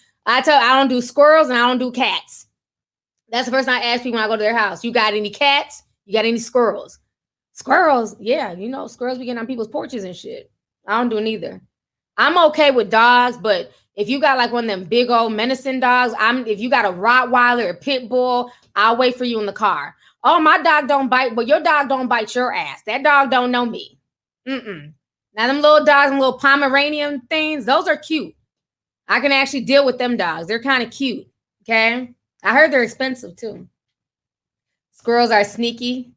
squirrels and I don't do cats. That's the first thing I ask people when I go to their house. You got any cats? You got any squirrels? Squirrels, yeah, squirrels be getting on people's porches and shit. I don't do neither. I'm okay with dogs, but if you got like one of them big old menacing dogs, if you got a Rottweiler, a pit bull, I'll wait for you in the car. Oh, my dog don't bite, but your dog don't bite your ass. That dog don't know me. Now them little dogs and little Pomeranian things, those are cute. I can actually deal with them dogs. They're kind of cute. Okay. I heard they're expensive too. Squirrels are sneaky.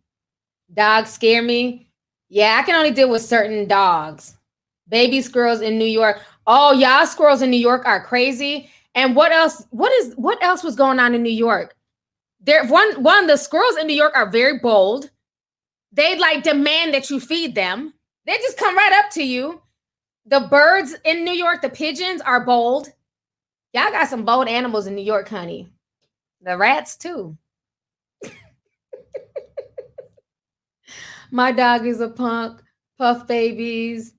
Dogs scare me. Yeah, I can only deal with certain dogs. Baby squirrels in New York. Oh, y'all squirrels in New York are crazy. And what else? What else was going on in New York? They're one, the squirrels in New York are very bold. They like demand that you feed them. They just come right up to you. The birds in New York, the pigeons are bold. Y'all got some bold animals in New York, honey. The rats too. My dog is a punk. Puff babies.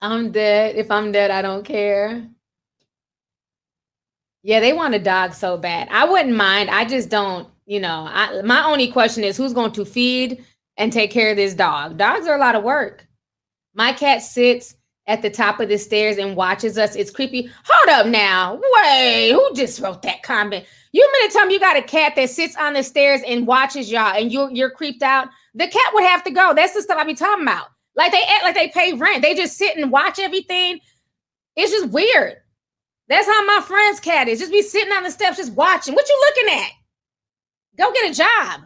I'm dead. If I'm dead, I don't care. Yeah, they want a dog so bad. I wouldn't mind. I just don't, my only question is who's going to feed and take care of this dog? Dogs are a lot of work. My cat sits at the top of the stairs and watches us. It's creepy. Hold up now. Wait, who just wrote that comment? You mean to tell me you got a cat that sits on the stairs and watches y'all and you're creeped out? The cat would have to go. That's the stuff I be talking about. Like they act like they pay rent. They just sit and watch everything. It's just weird. That's how my friend's cat is. Just be sitting on the steps, just watching. What you looking at? Go get a job.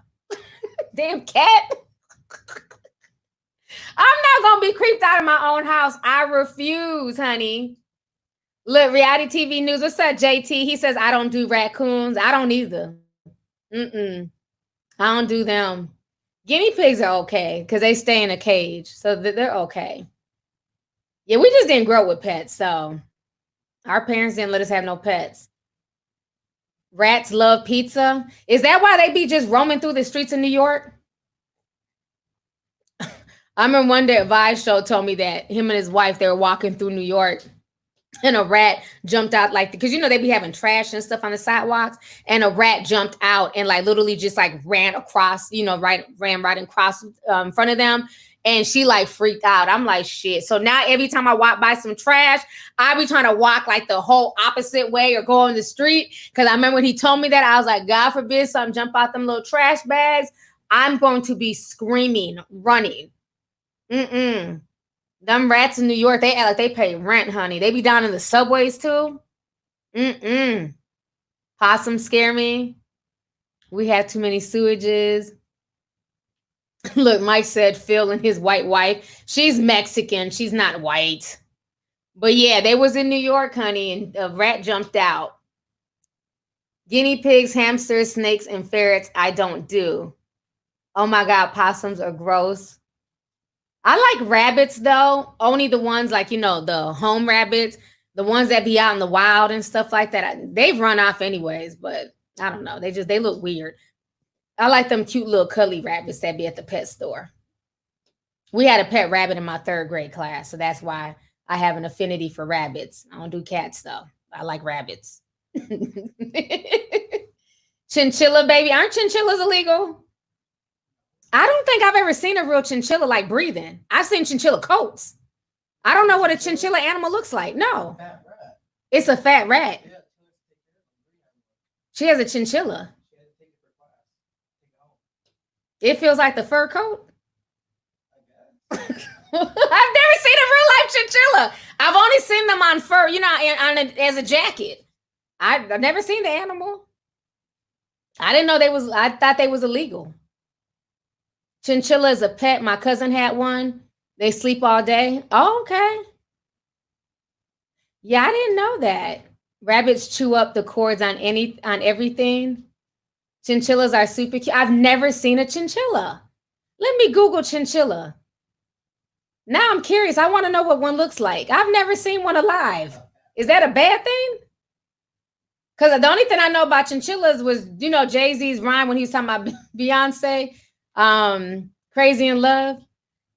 Damn cat. I'm not going to be creeped out of my own house. I refuse, honey. Look, reality TV news. What's up, JT? He says, I don't do raccoons. I don't either. I don't do them. Guinea pigs are okay because they stay in a cage. So they're okay. Yeah, we just didn't grow up with pets. So our parents didn't let us have no pets. Rats love pizza. Is that why they be just roaming through the streets of New York? I remember one day a Vice show told me that him and his wife, they were walking through New York and a rat jumped out because, they be having trash and stuff on the sidewalks, and a rat jumped out and like literally just like ran across, ran right across in front of them. And she like freaked out. I'm like, shit. So now every time I walk by some trash, I be trying to walk like the whole opposite way or go on the street. Cause I remember when he told me that, I was like, God forbid something jump out them little trash bags. I'm going to be screaming, running. Them rats in New York, they act like they pay rent, honey. They be down in the subways too. Possums scare me. We have too many sewages. Look, Mike said Phil and his white wife. She's Mexican. She's not white. But yeah, they was in New York, honey, and a rat jumped out. Guinea pigs, hamsters, snakes, and ferrets, I don't do. Oh my God, possums are gross. I like rabbits though. Only the ones like, the home rabbits, the ones that be out in the wild and stuff like that. They've run off anyways, but I don't know. They look weird. I like them cute little cuddly rabbits that be at the pet store. We had a pet rabbit in my 3rd grade class. So that's why I have an affinity for rabbits. I don't do cats though. I like rabbits. Chinchilla baby. Aren't chinchillas illegal? I don't think I've ever seen a real chinchilla like breathing. I've seen chinchilla coats. I don't know what a chinchilla animal looks like. No. It's a fat rat. She has a chinchilla. It feels like the fur coat. I've never seen a real life chinchilla. I've only seen them on fur, as a jacket. I've never seen the animal. I thought they was illegal. Chinchilla is a pet. My cousin had one. They sleep all day. Oh, okay. Yeah, I didn't know that. Rabbits chew up the cords on everything. Chinchillas are super cute. I've never seen a chinchilla. Let me Google chinchilla. Now I'm curious. I want to know what one looks like. I've never seen one alive. Is that a bad thing? Because the only thing I know about chinchillas was, Jay-Z's rhyme when he was talking about Beyonce. Crazy in Love.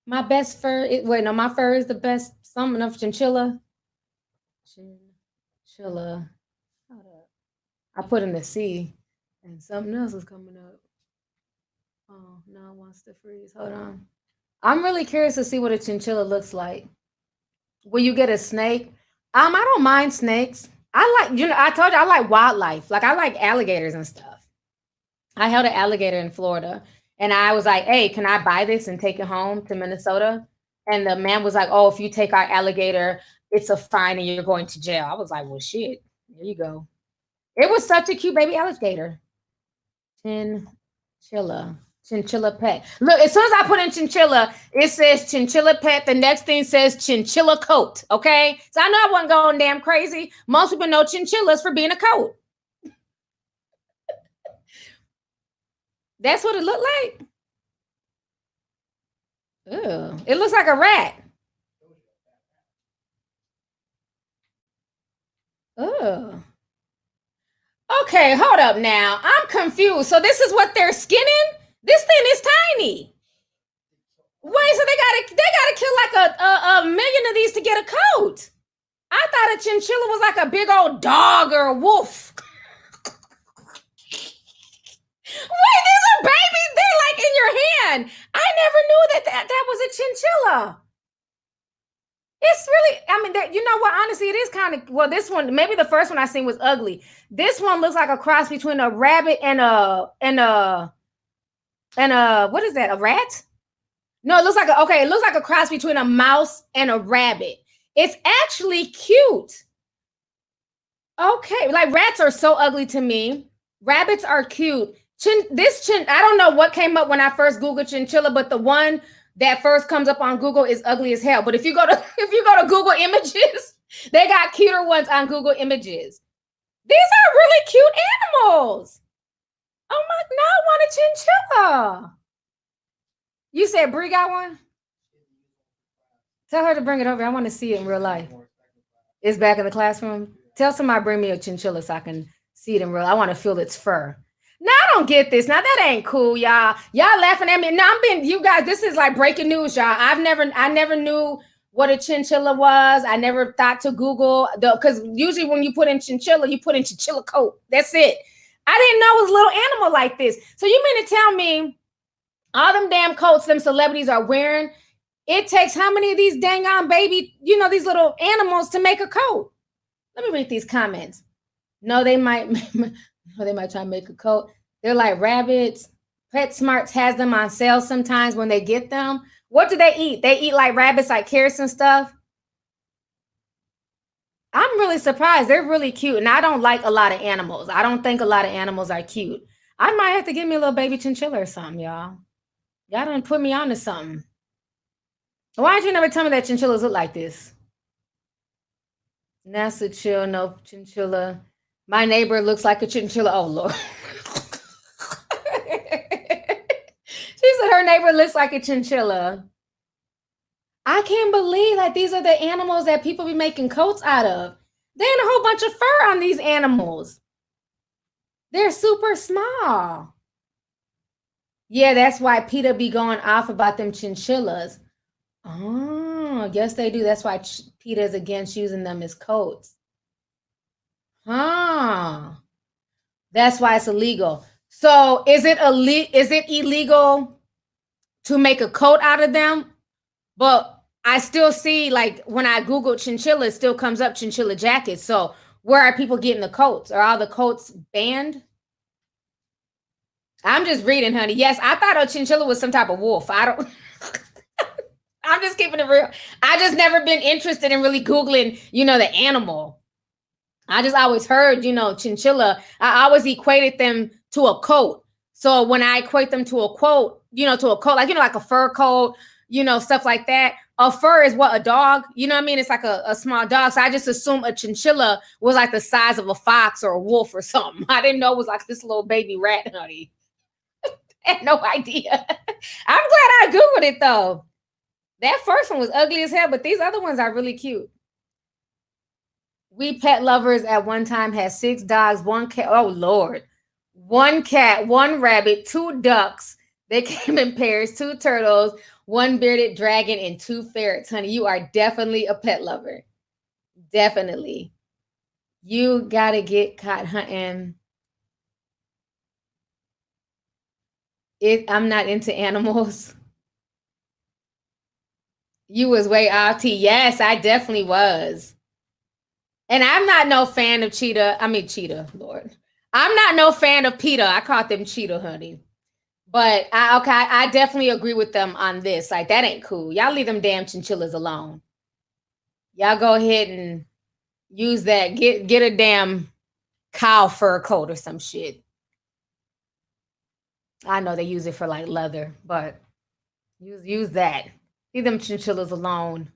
My best fur. My fur is the best. Something of chinchilla. Chinchilla. Hold up. I put in the C and something else is coming up. Oh, no, it wants to freeze. Hold on. I'm really curious to see what a chinchilla looks like. Will you get a snake? I don't mind snakes. I told you I like wildlife. Like I like alligators and stuff. I held an alligator in Florida. And I was like, hey, can I buy this and take it home to Minnesota? And the man was like, oh, if you take our alligator, it's a fine and you're going to jail. I was like, well, shit, there you go. It was such a cute baby alligator. Chinchilla pet. Look, as soon as I put in chinchilla, it says chinchilla pet. The next thing says chinchilla coat. Okay. So I know I wasn't going damn crazy. Most people know chinchillas for being a coat. That's what it looked like. Ew. It looks like a rat. Ugh. Okay, hold up now. I'm confused. So this is what they're skinning? This thing is tiny. Wait, so they gotta kill like a million of these to get a coat. I thought a chinchilla was like a big old dog or a wolf. Wait, these are babies. They're like in your hand. I never knew that was a chinchilla. It's really, I mean, you know what? Honestly, it is kind of, well, this one, maybe the first one I seen was ugly. This one looks like a cross between a rabbit and a, what is that? A rat? No, it looks like it looks like a cross between a mouse and a rabbit. It's actually cute. Okay, like rats are so ugly to me. Rabbits are cute. I don't know what came up when I first Googled chinchilla, but the one that first comes up on Google is ugly as hell. But if you go to Google Images, they got cuter ones on Google Images. These are really cute animals. Oh my, no, I want a chinchilla. You said Bree got one? Tell her to bring it over. I want to see it in real life. It's back in the classroom. Tell somebody bring me a chinchilla so I can see it in real. I want to feel its fur. Now I don't get this. Now that ain't cool, y'all. Y'all laughing at me. Now you guys, this is like breaking news, y'all. I never knew what a chinchilla was. I never thought to Google because usually when you put in chinchilla, you put in chinchilla coat. That's it. I didn't know it was a little animal like this. So you mean to tell me all them damn coats them celebrities are wearing, it takes how many of these dang on baby, these little animals to make a coat? Let me read these comments. No, they might try to make a coat. They're like rabbits. PetSmarts has them on sale sometimes when they get them. What do they eat? They eat like rabbits, like carrots and stuff. I'm really surprised. They're really cute. And I don't like a lot of animals. I don't think a lot of animals are cute. I might have to give me a little baby chinchilla or something, y'all. Y'all done put me on to something. Why did you never tell me that chinchillas look like this? NASA chill, no chinchilla. My neighbor looks like a chinchilla. Oh, Lord. She said her neighbor looks like a chinchilla. I can't believe like these are the animals that people be making coats out of. They had a whole bunch of fur on these animals. They're super small. Yeah, that's why PETA be going off about them chinchillas. Oh, yes, they do. That's why PETA is against using them as coats. Huh. That's why it's illegal. So is it illegal to make a coat out of them? But I still see, like, when I Google chinchilla, it still comes up chinchilla jackets. So where are people getting the coats? Are all the coats banned? I'm just reading, honey. Yes, I thought a chinchilla was some type of wolf. I don't... I'm just keeping it real. I just never been interested in really Googling, the animal. I just always heard, chinchilla. I always equated them to a coat. So when I equate them to a coat, like a fur coat, stuff like that. A fur is what, a dog? You know what I mean? It's like a small dog. So I just assumed a chinchilla was like the size of a fox or a wolf or something. I didn't know it was like this little baby rat, honey. I had no idea. I'm glad I Googled it though. That first one was ugly as hell, but these other ones are really cute. We pet lovers at one time had 6 dogs, 1 cat. Oh, Lord. 1 cat, 1 rabbit, 2 ducks. They came in pairs, 2 turtles, 1 bearded dragon, and 2 ferrets. Honey, you are definitely a pet lover. Definitely. You got to get caught hunting. I'm not into animals. You was way off, T. Yes, I definitely was. And I'm not no fan of cheetah. Lord. I'm not no fan of PETA. I called them cheetah, honey. But I definitely agree with them on this. Like, that ain't cool. Y'all leave them damn chinchillas alone. Y'all go ahead and use that. Get a damn cow fur coat or some shit. I know they use it for like leather, but use that. Leave them chinchillas alone.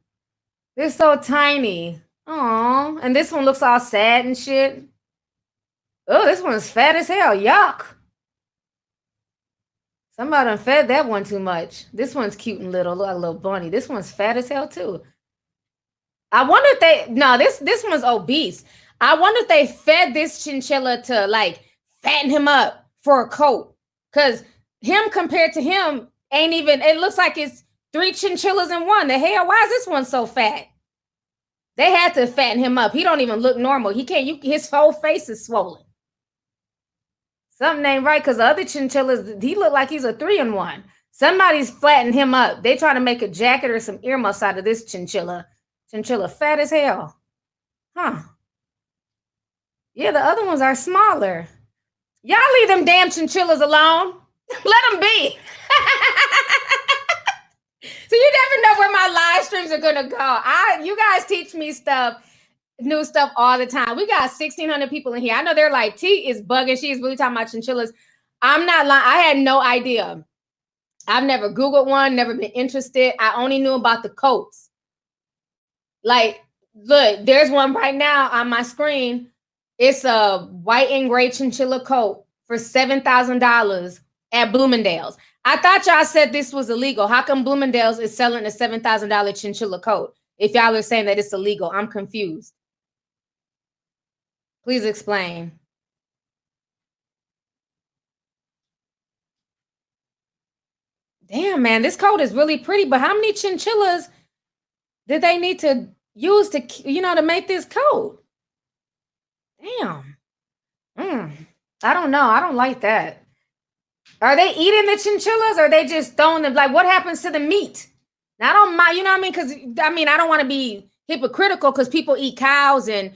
They're so tiny. Aw, and this one looks all sad and shit. Oh, this one's fat as hell. Yuck. Somebody done fed that one too much. This one's cute and little, look like a little bunny. This one's fat as hell too. I wonder if this one's obese. I wonder if they fed this chinchilla to like fatten him up for a coat. Cause him compared to him ain't even, it looks like it's 3 chinchillas in one. The hell, why is this one so fat? They had to fatten him up. He don't even look normal. He can't, his whole face is swollen. Something ain't right because the other chinchillas, he look like he's a 3-in-1. Somebody's flattened him up. They trying to make a jacket or some earmuffs out of this chinchilla. Chinchilla fat as hell. Huh. Yeah, the other ones are smaller. Y'all leave them damn chinchillas alone. Let them be. So you never know where my live streams are gonna go. You guys teach me stuff, new stuff all the time. We got 1,600 people in here. I know they're like, T is bugging. She's really talking about chinchillas. I'm not lying. I had no idea. I've never Googled one, never been interested. I only knew about the coats. Like, look, there's one right now on my screen. It's a white and gray chinchilla coat for $7,000 at Bloomingdale's. I thought y'all said this was illegal. How come Bloomingdale's is selling a $7,000 chinchilla coat? If y'all are saying that it's illegal, I'm confused. Please explain. Damn, man, this coat is really pretty, but how many chinchillas did they need to use to, to make this coat? Damn. I don't know. I don't like that. Are they eating the chinchillas or are they just throwing them? Like, what happens to the meat? Now, I don't mind, you know what I mean? Because, I don't want to be hypocritical because people eat cows and,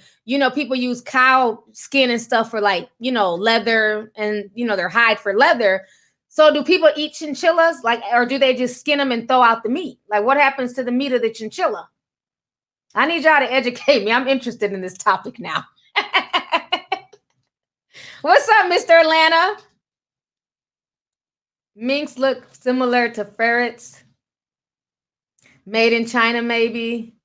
people use cow skin and stuff for like, leather and, their hide for leather. So do people eat chinchillas? Like, or do they just skin them and throw out the meat? Like, what happens to the meat of the chinchilla? I need y'all to educate me. I'm interested in this topic now. What's up, Mr. Atlanta? Minks look similar to ferrets. Made in China, maybe.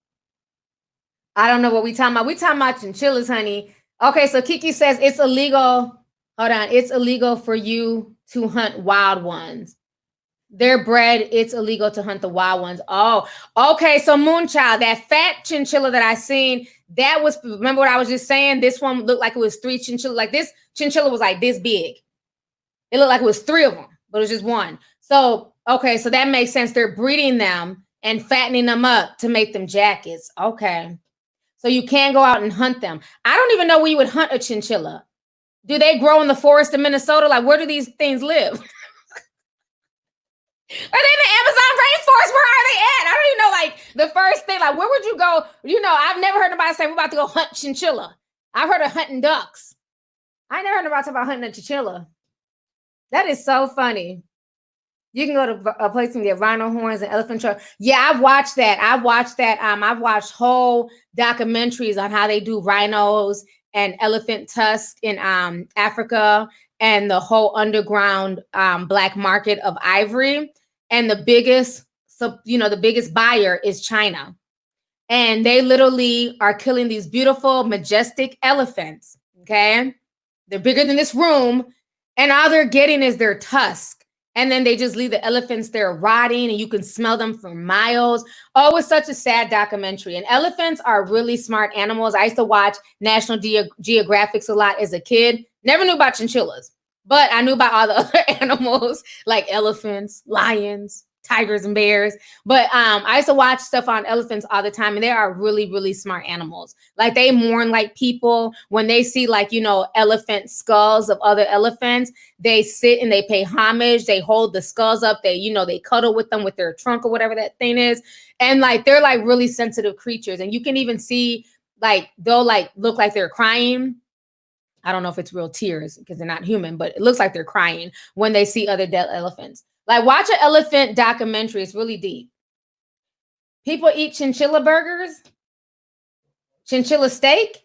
I don't know what we talking about. We talking about chinchillas, honey. Okay, so Kiki says it's illegal. Hold on. It's illegal for you to hunt wild ones. They're bred. It's illegal to hunt the wild ones. Oh, okay. So Moonchild, that fat chinchilla that I seen, that was, remember what I was just saying? This one looked like it was 3 chinchillas. Like this chinchilla was like this big. It looked like it was 3 of them, but it was just one. So, okay. So that makes sense. They're breeding them and fattening them up to make them jackets. Okay. So you can go out and hunt them. I don't even know where you would hunt a chinchilla. Do they grow in the forest of Minnesota? Like, where do these things live? Are they in the Amazon rainforest? Where are they at? I don't even know, like, the first thing, like, where would you go? I've never heard nobody say, we're about to go hunt chinchilla. I've heard of hunting ducks. I never heard nobody talk about hunting a chinchilla. That is so funny. You can go to a place and get rhino horns and elephant trunk. Yeah, I've watched that. I've watched whole documentaries on how they do rhinos and elephant tusks in Africa and the whole underground black market of ivory. And the biggest buyer is China. And they literally are killing these beautiful, majestic elephants. Okay. They're bigger than this room. And all they're getting is their tusk. And then they just leave the elephants there rotting and you can smell them for miles. Oh, it's such a sad documentary. And elephants are really smart animals. I used to watch National Geographics a lot as a kid. Never knew about chinchillas, but I knew about all the other animals like elephants, lions, tigers, and bears. But I used to watch stuff on elephants all the time, and they are really, really smart animals. Like they mourn like people. When they see elephant skulls of other elephants, they sit and they pay homage. They hold the skulls up. They cuddle with them with their trunk or whatever that thing is. And they're really sensitive creatures. And you can even see they'll look like they're crying. I don't know if it's real tears because they're not human, but it looks like they're crying when they see other dead elephants. Watch an elephant documentary. It's really deep. People eat chinchilla burgers, chinchilla steak.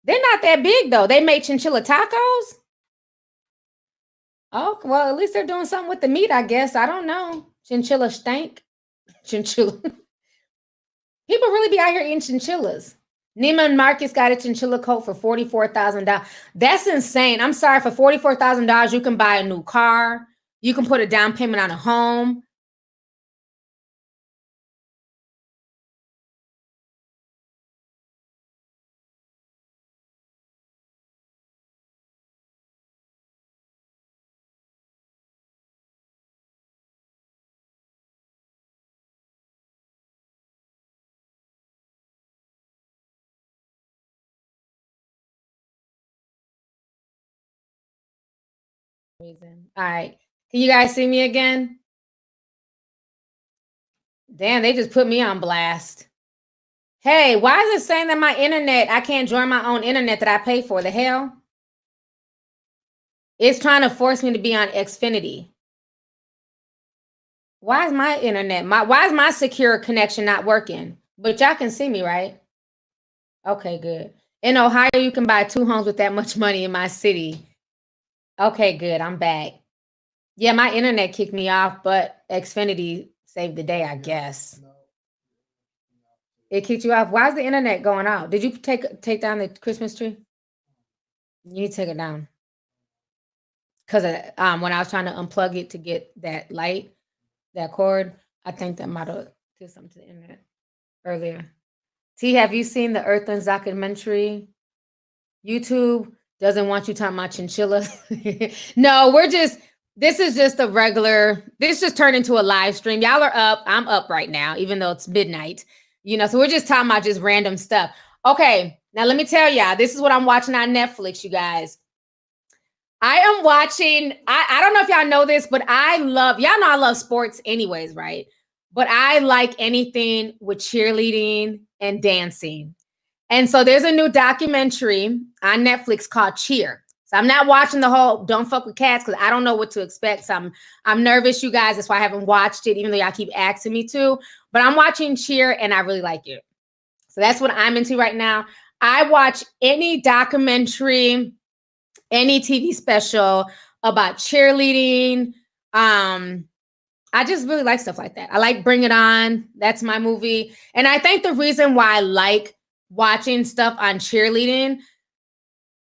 They're not that big, though. They make chinchilla tacos. Oh, well, at least they're doing something with the meat, I guess. I don't know. Chinchilla stank. Chinchilla. People really be out here eating chinchillas. Neiman Marcus got a chinchilla coat for $44,000. That's insane. I'm sorry. For $44,000, you can buy a new car. You can put a down payment on a home. Reason. All right. Can you guys see me again? Damn, they just put me on blast. Hey, why is it saying that my internet, I can't join my own internet that I pay for? The hell? It's trying to force me to be on Xfinity. Why is my internet, why is my secure connection not working? But y'all can see me, right? Okay, good. In Ohio, you can buy 2 homes with that much money in my city. Okay, good. I'm back. Yeah, my internet kicked me off, but Xfinity saved the day, I guess. It kicked you off. Why is the internet going out? Did you take down the Christmas tree? You need to take it down. Because when I was trying to unplug it to get that light, that cord, I think that might have did something to the internet earlier. T, have you seen the Earthlings documentary? YouTube doesn't want you talking about chinchillas. No, this is just a regular, this just turned into a live stream. Y'all are up. I'm up right now, even though it's midnight. So we're just talking about just random stuff. Okay, now let me tell y'all, this is what I'm watching on Netflix, you guys. I am watching, I don't know if y'all know this, but y'all know I love sports anyways, right? But I like anything with cheerleading and dancing. And so there's a new documentary on Netflix called Cheer. So I'm not watching the whole Don't Fuck with Cats because I don't know what to expect. So I'm nervous, you guys. That's why I haven't watched it, even though y'all keep asking me to. But I'm watching Cheer and I really like it. So that's what I'm into right now. I watch any documentary, any TV special about cheerleading. I just really like stuff like that. I like Bring It On. That's my movie. And I think the reason why I like watching stuff on cheerleading,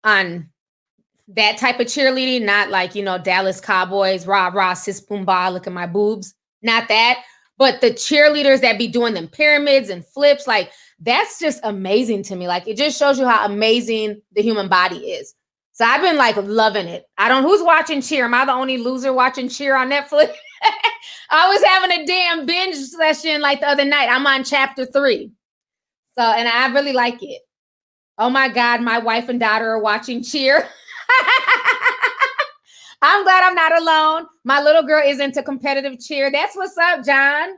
on that type of cheerleading, not like, Dallas Cowboys, rah, rah, sis, boom, bah, look at my boobs. Not that. But the cheerleaders that be doing them pyramids and flips, like, that's just amazing to me. Like, it just shows you how amazing the human body is. So I've been like loving it. Who's watching Cheer? Am I the only loser watching Cheer on Netflix? I was having a damn binge session like the other night. I'm on chapter 3. So, and I really like it. Oh my God, my wife and daughter are watching Cheer. I'm glad I'm not alone. My little girl is into competitive cheer. That's what's up, John.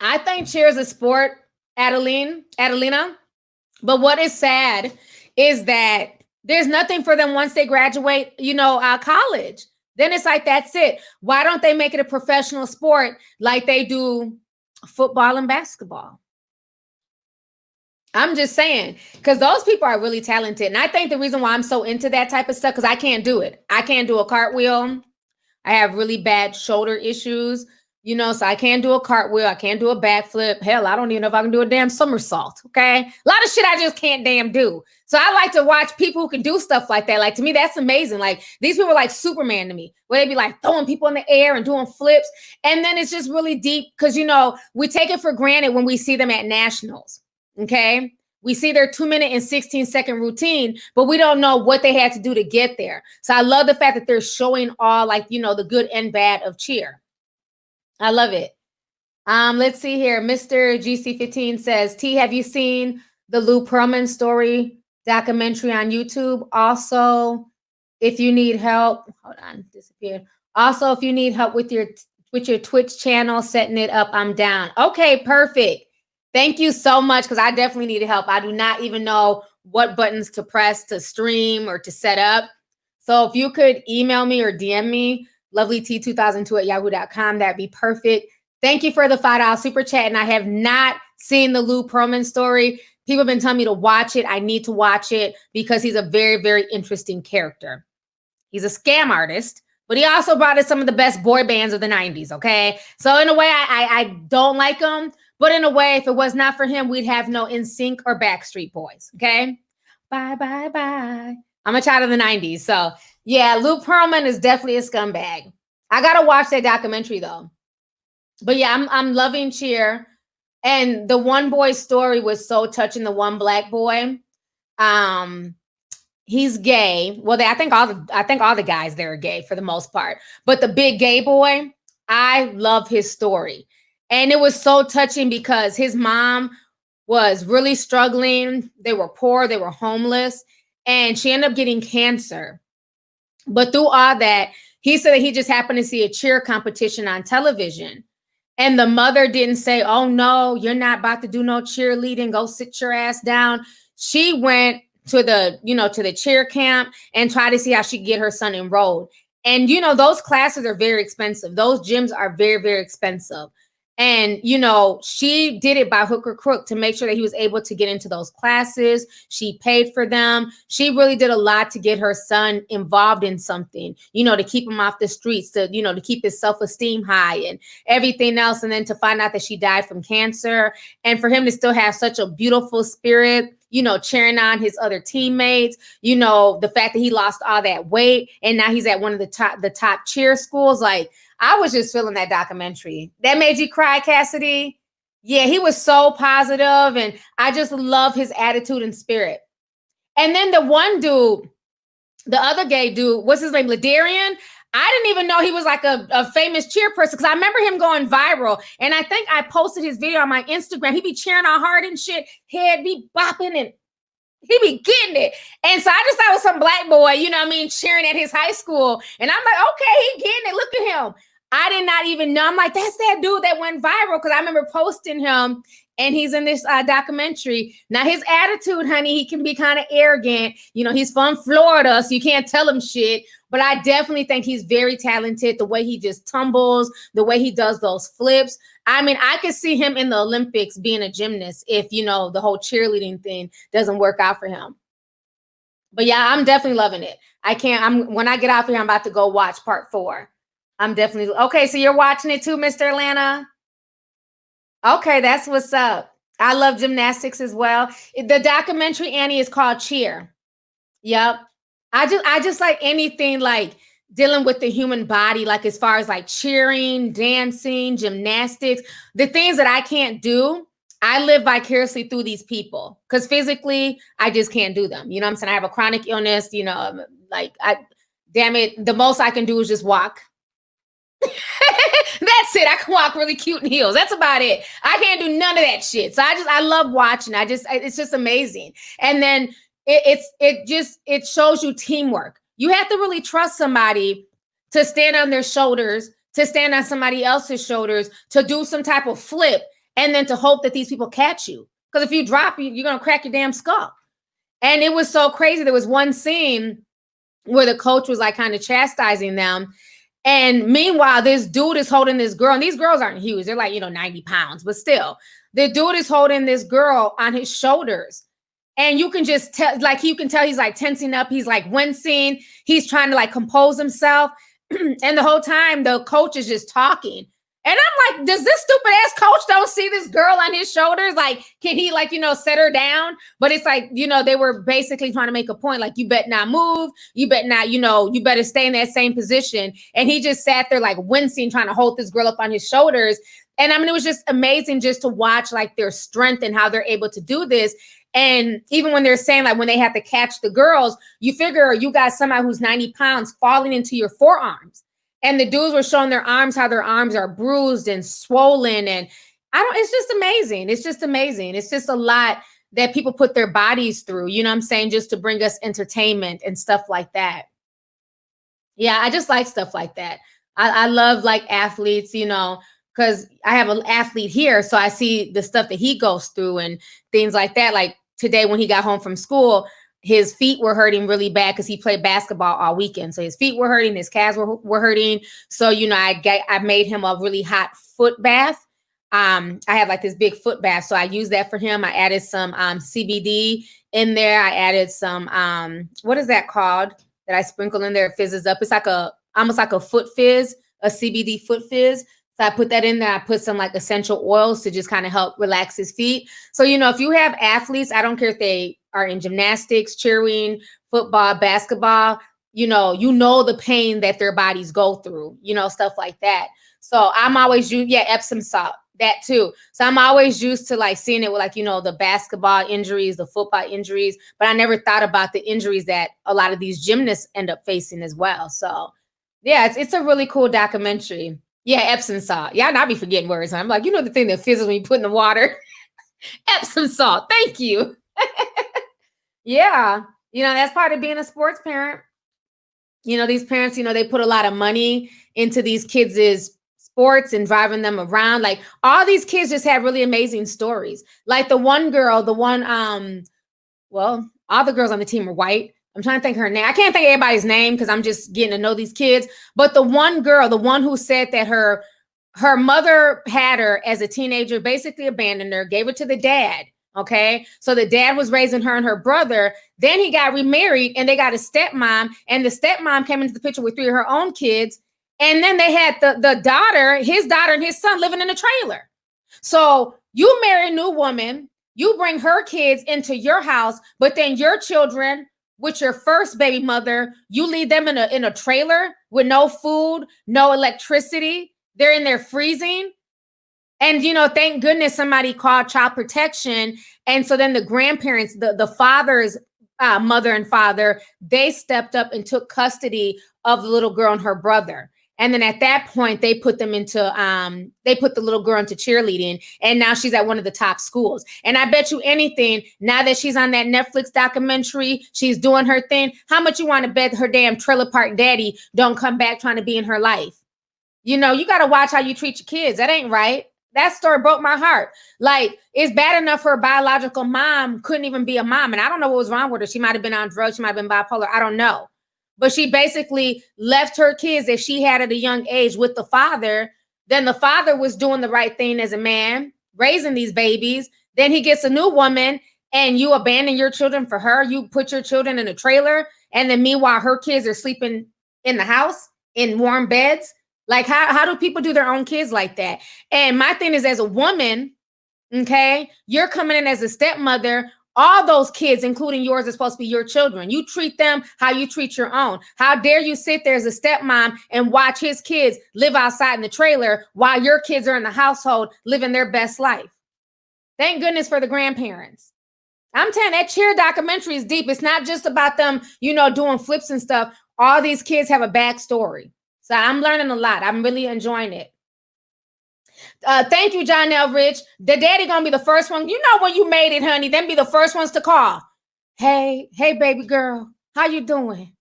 I think cheer is a sport, Adelina. But what is sad is that there's nothing for them once they graduate, college. Then it's like, that's it. Why don't they make it a professional sport like they do football and basketball? I'm just saying, because those people are really talented. And I think the reason why I'm so into that type of stuff, because I can't do it. I can't do a cartwheel. I have really bad shoulder issues, so I can't do a cartwheel. I can't do a backflip. Hell, I don't even know if I can do a damn somersault. Okay. A lot of shit I just can't damn do. So I like to watch people who can do stuff like that. Like, to me, that's amazing. Like, these people are like Superman to me, where they be like throwing people in the air and doing flips. And then it's just really deep because, we take it for granted when we see them at nationals. Okay. We see their 2-minute and 16-second routine, but we don't know what they had to do to get there. So I love the fact that they're showing all, like, the good and bad of cheer. I love it. Let's see here. Mr. GC15 says, T, have you seen the Lou Pearlman story documentary on YouTube? Also, if you need help, hold on, disappeared. Also, if you need help with your Twitch channel, setting it up, I'm down. Okay, perfect. Thank you so much, because I definitely need help. I do not even know what buttons to press to stream or to set up. So if you could email me or DM me, lovelyt2002@yahoo.com, that'd be perfect. Thank you for the $5 super chat. And I have not seen the Lou Pearlman story. People have been telling me to watch it. I need to watch it because he's a very, very interesting character. He's a scam artist, but he also brought us some of the best boy bands of the 90s, okay? So in a way, I don't like him. But in a way, if it was not for him, we'd have no NSYNC or Backstreet Boys, okay? Bye, bye, bye. I'm a child of the 90s, so Yeah, Luke Pearlman is definitely a scumbag. I gotta watch that documentary though. But yeah, I'm loving Cheer. And the one boy's story was so touching. The one black boy. Um, he's gay. Well, I think all the guys there are gay for the most part. But the big gay boy, I love his story. And it was so touching because his mom was really struggling. They were poor, they were homeless, and she ended up getting cancer. But through all that, he said that he just happened to see a cheer competition on television. And the mother didn't say, "Oh no, you're not about to do no cheerleading. Go sit your ass down." She went to the cheer camp and tried to see how she could get her son enrolled. And those classes are very expensive. Those gyms are very, very expensive. And she did it by hook or crook to make sure that he was able to get into those classes. She paid for them. She really did a lot to get her son involved in something, to keep him off the streets, to keep his self-esteem high and everything else. And then to find out that she died from cancer, and for him to still have such a beautiful spirit, cheering on his other teammates, the fact that he lost all that weight and now he's at one of the top cheer schools. Like, I was just feeling that documentary. That made you cry, Cassidy? Yeah, he was so positive, and I just love his attitude and spirit. And then the one dude, the other gay dude, what's his name? Ladarian. I didn't even know he was like a famous cheer person, because I remember him going viral. And I think I posted his video on my Instagram. He be cheering all hard and shit, head be bopping, and he be getting it. And so I just thought it was some black boy, cheering at his high school. And I'm like, okay, he getting it. Look at him. I did not even know. I'm like, that's that dude that went viral, because I remember posting him, and he's in this documentary. Now, his attitude, honey, he can be kind of arrogant. He's from Florida, so you can't tell him shit. But I definitely think he's very talented. The way he just tumbles, the way he does those flips. I mean, I could see him in the Olympics being a gymnast if, the whole cheerleading thing doesn't work out for him. But yeah, I'm definitely loving it. When I get off here, I'm about to go watch part 4. I'm definitely, okay, so you're watching it too, Mr. Atlanta? Okay, that's what's up. I love gymnastics as well. The documentary, Annie, is called Cheer. Yep. I just like anything like dealing with the human body, like as far as like cheering, dancing, gymnastics, the things that I can't do. I live vicariously through these people, because physically I just can't do them. You know what I'm saying? I have a chronic illness, damn it, the most I can do is just walk. That's it. I can walk really cute in heels. That's about it. I can't do none of that shit. So I love watching. It's just amazing. And then it shows you teamwork. You have to really trust somebody to stand on their shoulders, to stand on somebody else's shoulders, to do some type of flip, and then to hope that these people catch you. Because if you drop, you're going to crack your damn skull. And it was so crazy. There was one scene where the coach was like kind of chastising them. And meanwhile, this dude is holding this girl, and these girls aren't huge. They're like, 90 pounds, but still, the dude is holding this girl on his shoulders. And you can just tell, like, you can tell he's like tensing up. He's like wincing. He's trying to like compose himself. And the whole time the coach is just talking. And I'm like, does this stupid ass coach don't see this girl on his shoulders? Like, can he set her down? But it's like, they were basically trying to make a point. Like, you better not move. You better not, you better stay in that same position. And he just sat there like wincing, trying to hold this girl up on his shoulders. And I mean, it was just amazing just to watch like their strength and how they're able to do this. And even when they're saying like when they have to catch the girls, you figure you got somebody who's 90 pounds falling into your forearms. And the dudes were showing their arms, how their arms are bruised and swollen. And it's just amazing. It's just amazing. It's just a lot that people put their bodies through, you know what I'm saying? Just to bring us entertainment and stuff like that. Yeah, I just like stuff like that. I love like athletes, because I have an athlete here. So I see the stuff that he goes through and things like that. Like today when he got home from school, his feet were hurting really bad because he played basketball all weekend. So his feet were hurting, his calves were hurting. So, I made him a really hot foot bath. I have like this big foot bath. So I used that for him. I added some CBD in there. I added some, what is that called that I sprinkle in there? It fizzes up. It's like almost like a foot fizz, a CBD foot fizz. So I put that in there. I put some like essential oils to just kind of help relax his feet. So, if you have athletes, I don't care if they are in gymnastics, cheering, football, basketball, you know the pain that their bodies go through, stuff like that. So I'm always Epsom salt, that too. So I'm always used to like seeing it with like, the basketball injuries, the football injuries, but I never thought about the injuries that a lot of these gymnasts end up facing as well. So yeah, it's a really cool documentary. Yeah, Epsom salt. Yeah, and I'll be forgetting words. I'm like, the thing that fizzles when you put in the water. Epsom salt. Thank you. Yeah. That's part of being a sports parent. These parents, they put a lot of money into these kids' sports and driving them around. Like all these kids just had really amazing stories. Like the one girl, all the girls on the team are white. I'm trying to think her name. I can't think of everybody's name because I'm just getting to know these kids. But the one girl, the one who said that her mother had her as a teenager, basically abandoned her, gave her to the dad. Okay. So the dad was raising her and her brother. Then he got remarried and they got a stepmom, and the stepmom came into the picture with 3 of her own kids. And then they had the daughter, his daughter and his son living in a trailer. So you marry a new woman, you bring her kids into your house, but then your children with your first baby mother, you leave them in a trailer with no food, no electricity. They're in there freezing. And, thank goodness somebody called child protection. And so then the grandparents, the father's mother and father, they stepped up and took custody of the little girl and her brother. And then at that point, they put the little girl into cheerleading. And now she's at one of the top schools. And I bet you anything, now that she's on that Netflix documentary, she's doing her thing. How much you want to bet her damn trailer park daddy don't come back trying to be in her life? You got to watch how you treat your kids. That ain't right. That story broke my heart. Like, it's bad enough her biological mom couldn't even be a mom. And I don't know what was wrong with her. She might have been on drugs. She might have been bipolar. I don't know. But she basically left her kids that she had at a young age with the father. Then the father was doing the right thing as a man, raising these babies. Then he gets a new woman and you abandon your children for her. You put your children in a trailer. And then meanwhile, her kids are sleeping in the house in warm beds. Like, how do people do their own kids like that? And my thing is, as a woman, okay, you're coming in as a stepmother. All those kids, including yours, are supposed to be your children. You treat them how you treat your own. How dare you sit there as a stepmom and watch his kids live outside in the trailer while your kids are in the household living their best life? Thank goodness for the grandparents. I'm telling you, that cheer documentary is deep. It's not just about them, doing flips and stuff. All these kids have a backstory. So I'm learning a lot. I'm really enjoying it. Thank you, John L. Rich. The daddy gonna be the first one. When you made it, honey, them be the first ones to call. Hey, baby girl, how you doing?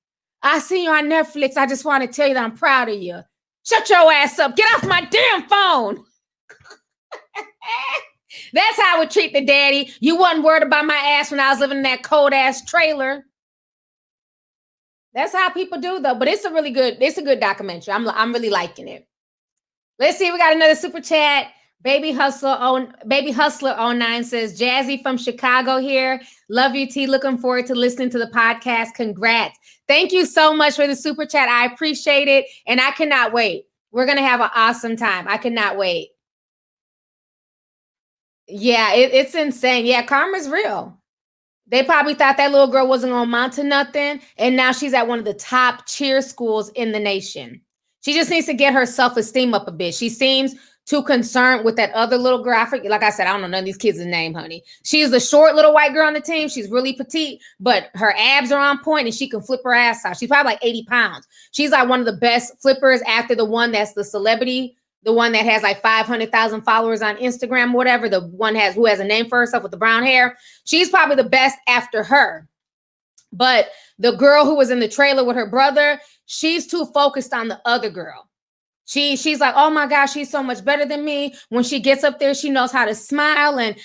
I see you on Netflix. I just want to tell you that I'm proud of you. Shut your ass up. Get off my damn phone. That's how I would treat the daddy. You wasn't worried about my ass when I was living in that cold ass trailer. That's how people do, though. But it's a good documentary. I'm really liking it. Let's see. We got another super chat. Baby Hustler 09 says, Jazzy from Chicago here. Love you, T. Looking forward to listening to the podcast. Congrats. Thank you so much for the super chat. I appreciate it. And I cannot wait. We're going to have an awesome time. I cannot wait. Yeah, it's insane. Yeah, karma's real. They probably thought that little girl wasn't going to amount to nothing. And now she's at one of the top cheer schools in the nation. She just needs to get her self-esteem up a bit. She seems too concerned with that other little girl. Like I said, I don't know none of these kids' name, honey. She's the short little white girl on the team. She's really petite, but her abs are on point and she can flip her ass out. She's probably like 80 pounds. She's like one of the best flippers after the one that's the celebrity, the one that has like 500,000 followers on Instagram, whatever. The one who has a name for herself with the brown hair. She's probably the best after her. But the girl who was in the trailer with her brother, she's too focused on the other girl. She's like, oh my gosh, she's so much better than me. When she gets up there, she knows how to smile. And,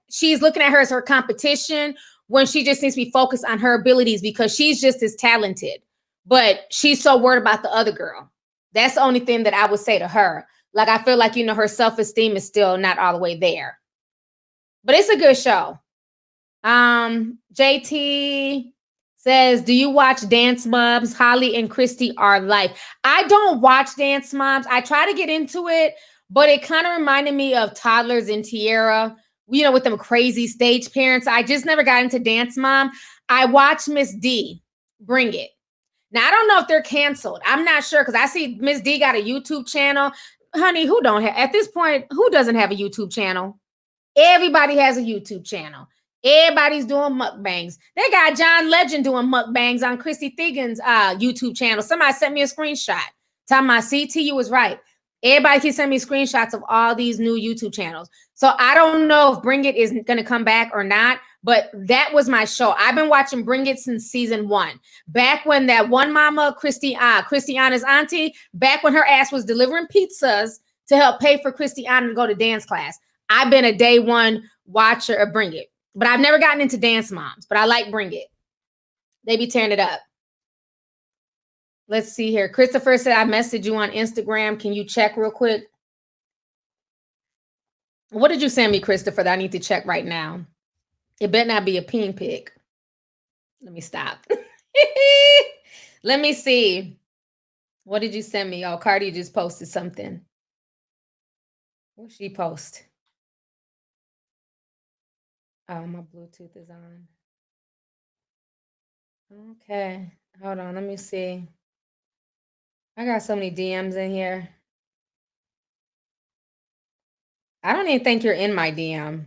she's looking at her as her competition when she just needs to be focused on her abilities because she's just as talented. But she's so worried about the other girl. That's the only thing that I would say to her. Like, I feel like, her self-esteem is still not all the way there. But it's a good show. JT says, do you watch Dance Moms? Holly and Christy are life. I don't watch Dance Moms. I try to get into it, but it kind of reminded me of Toddlers and Tiara, with them crazy stage parents. I just never got into Dance Mom. I watched Miss D, Bring It. Now, I don't know if they're canceled. I'm not sure because I see Miss D got a YouTube channel. Honey, who don't have, at this point, who doesn't have a YouTube channel? Everybody has a YouTube channel. Everybody's doing mukbangs. They got John Legend doing mukbangs on Chrissy Teigen's YouTube channel. Somebody sent me a screenshot. Talking about CTU was right. Everybody can send me screenshots of all these new YouTube channels. So I don't know if Bring It is going to come back or not, but that was my show. I've been watching Bring It since season 1. Back when that one mama, Christiana's auntie, back when her ass was delivering pizzas to help pay for Christiana to go to dance class. I've been a day one watcher of Bring It, but I've never gotten into Dance Moms, but I like Bring It. They be tearing it up. Let's see here. Christopher said, I messaged you on Instagram. Can you check real quick? What did you send me, Christopher, that I need to check right now? It better not be a peen pic. Let me stop. Let me see. What did you send me? Oh, Cardi just posted something. What she post? Oh, my Bluetooth is on. Okay. Hold on. Let me see. I got so many DMs in here. I don't even think you're in my DM.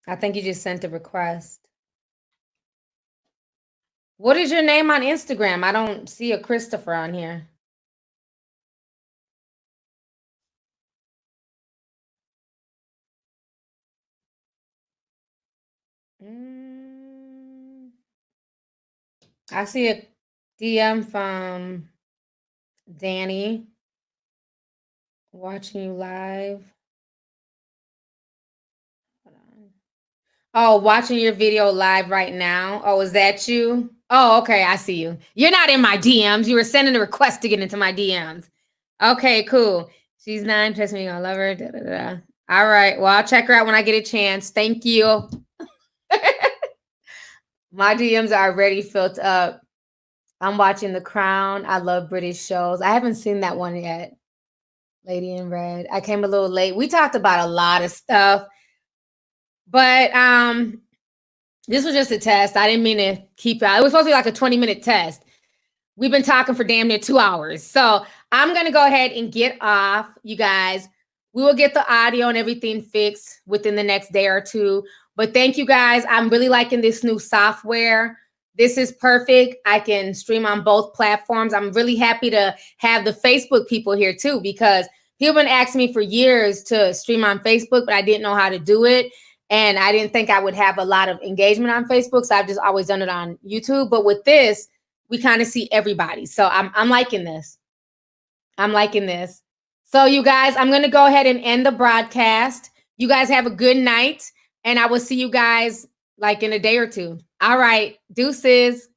I think you just sent a request. What is your name on Instagram? I don't see a Christopher on here. I see a DM from Danny. Watching you live. Hold on. Oh, watching your video live right now. Oh, is that you? Oh, okay. I see you. You're not in my DMs. You were sending a request to get into my DMs. Okay, cool. She's 9. Trust me, I love her. Da, da, da. All right. Well, I'll check her out when I get a chance. Thank you. My DMs are already filled up. I'm watching The Crown. I love British shows. I haven't seen that one yet. Lady in Red. I came a little late. We talked about a lot of stuff, but this was just a test. I didn't mean to keep it. It was supposed to be like a 20-minute test. We've been talking for damn near 2 hours. So I'm going to go ahead and get off, you guys. We will get the audio and everything fixed within the next day or two. But thank you guys. I'm really liking this new software. This is perfect. I can stream on both platforms. I'm really happy to have the Facebook people here too, because people have been asking me for years to stream on Facebook, but I didn't know how to do it. And I didn't think I would have a lot of engagement on Facebook. So I've just always done it on YouTube. But with this, we kind of see everybody. So I'm liking this. I'm liking this. So you guys, I'm going to go ahead and end the broadcast. You guys have a good night. And I will see you guys like in a day or two. All right. Deuces.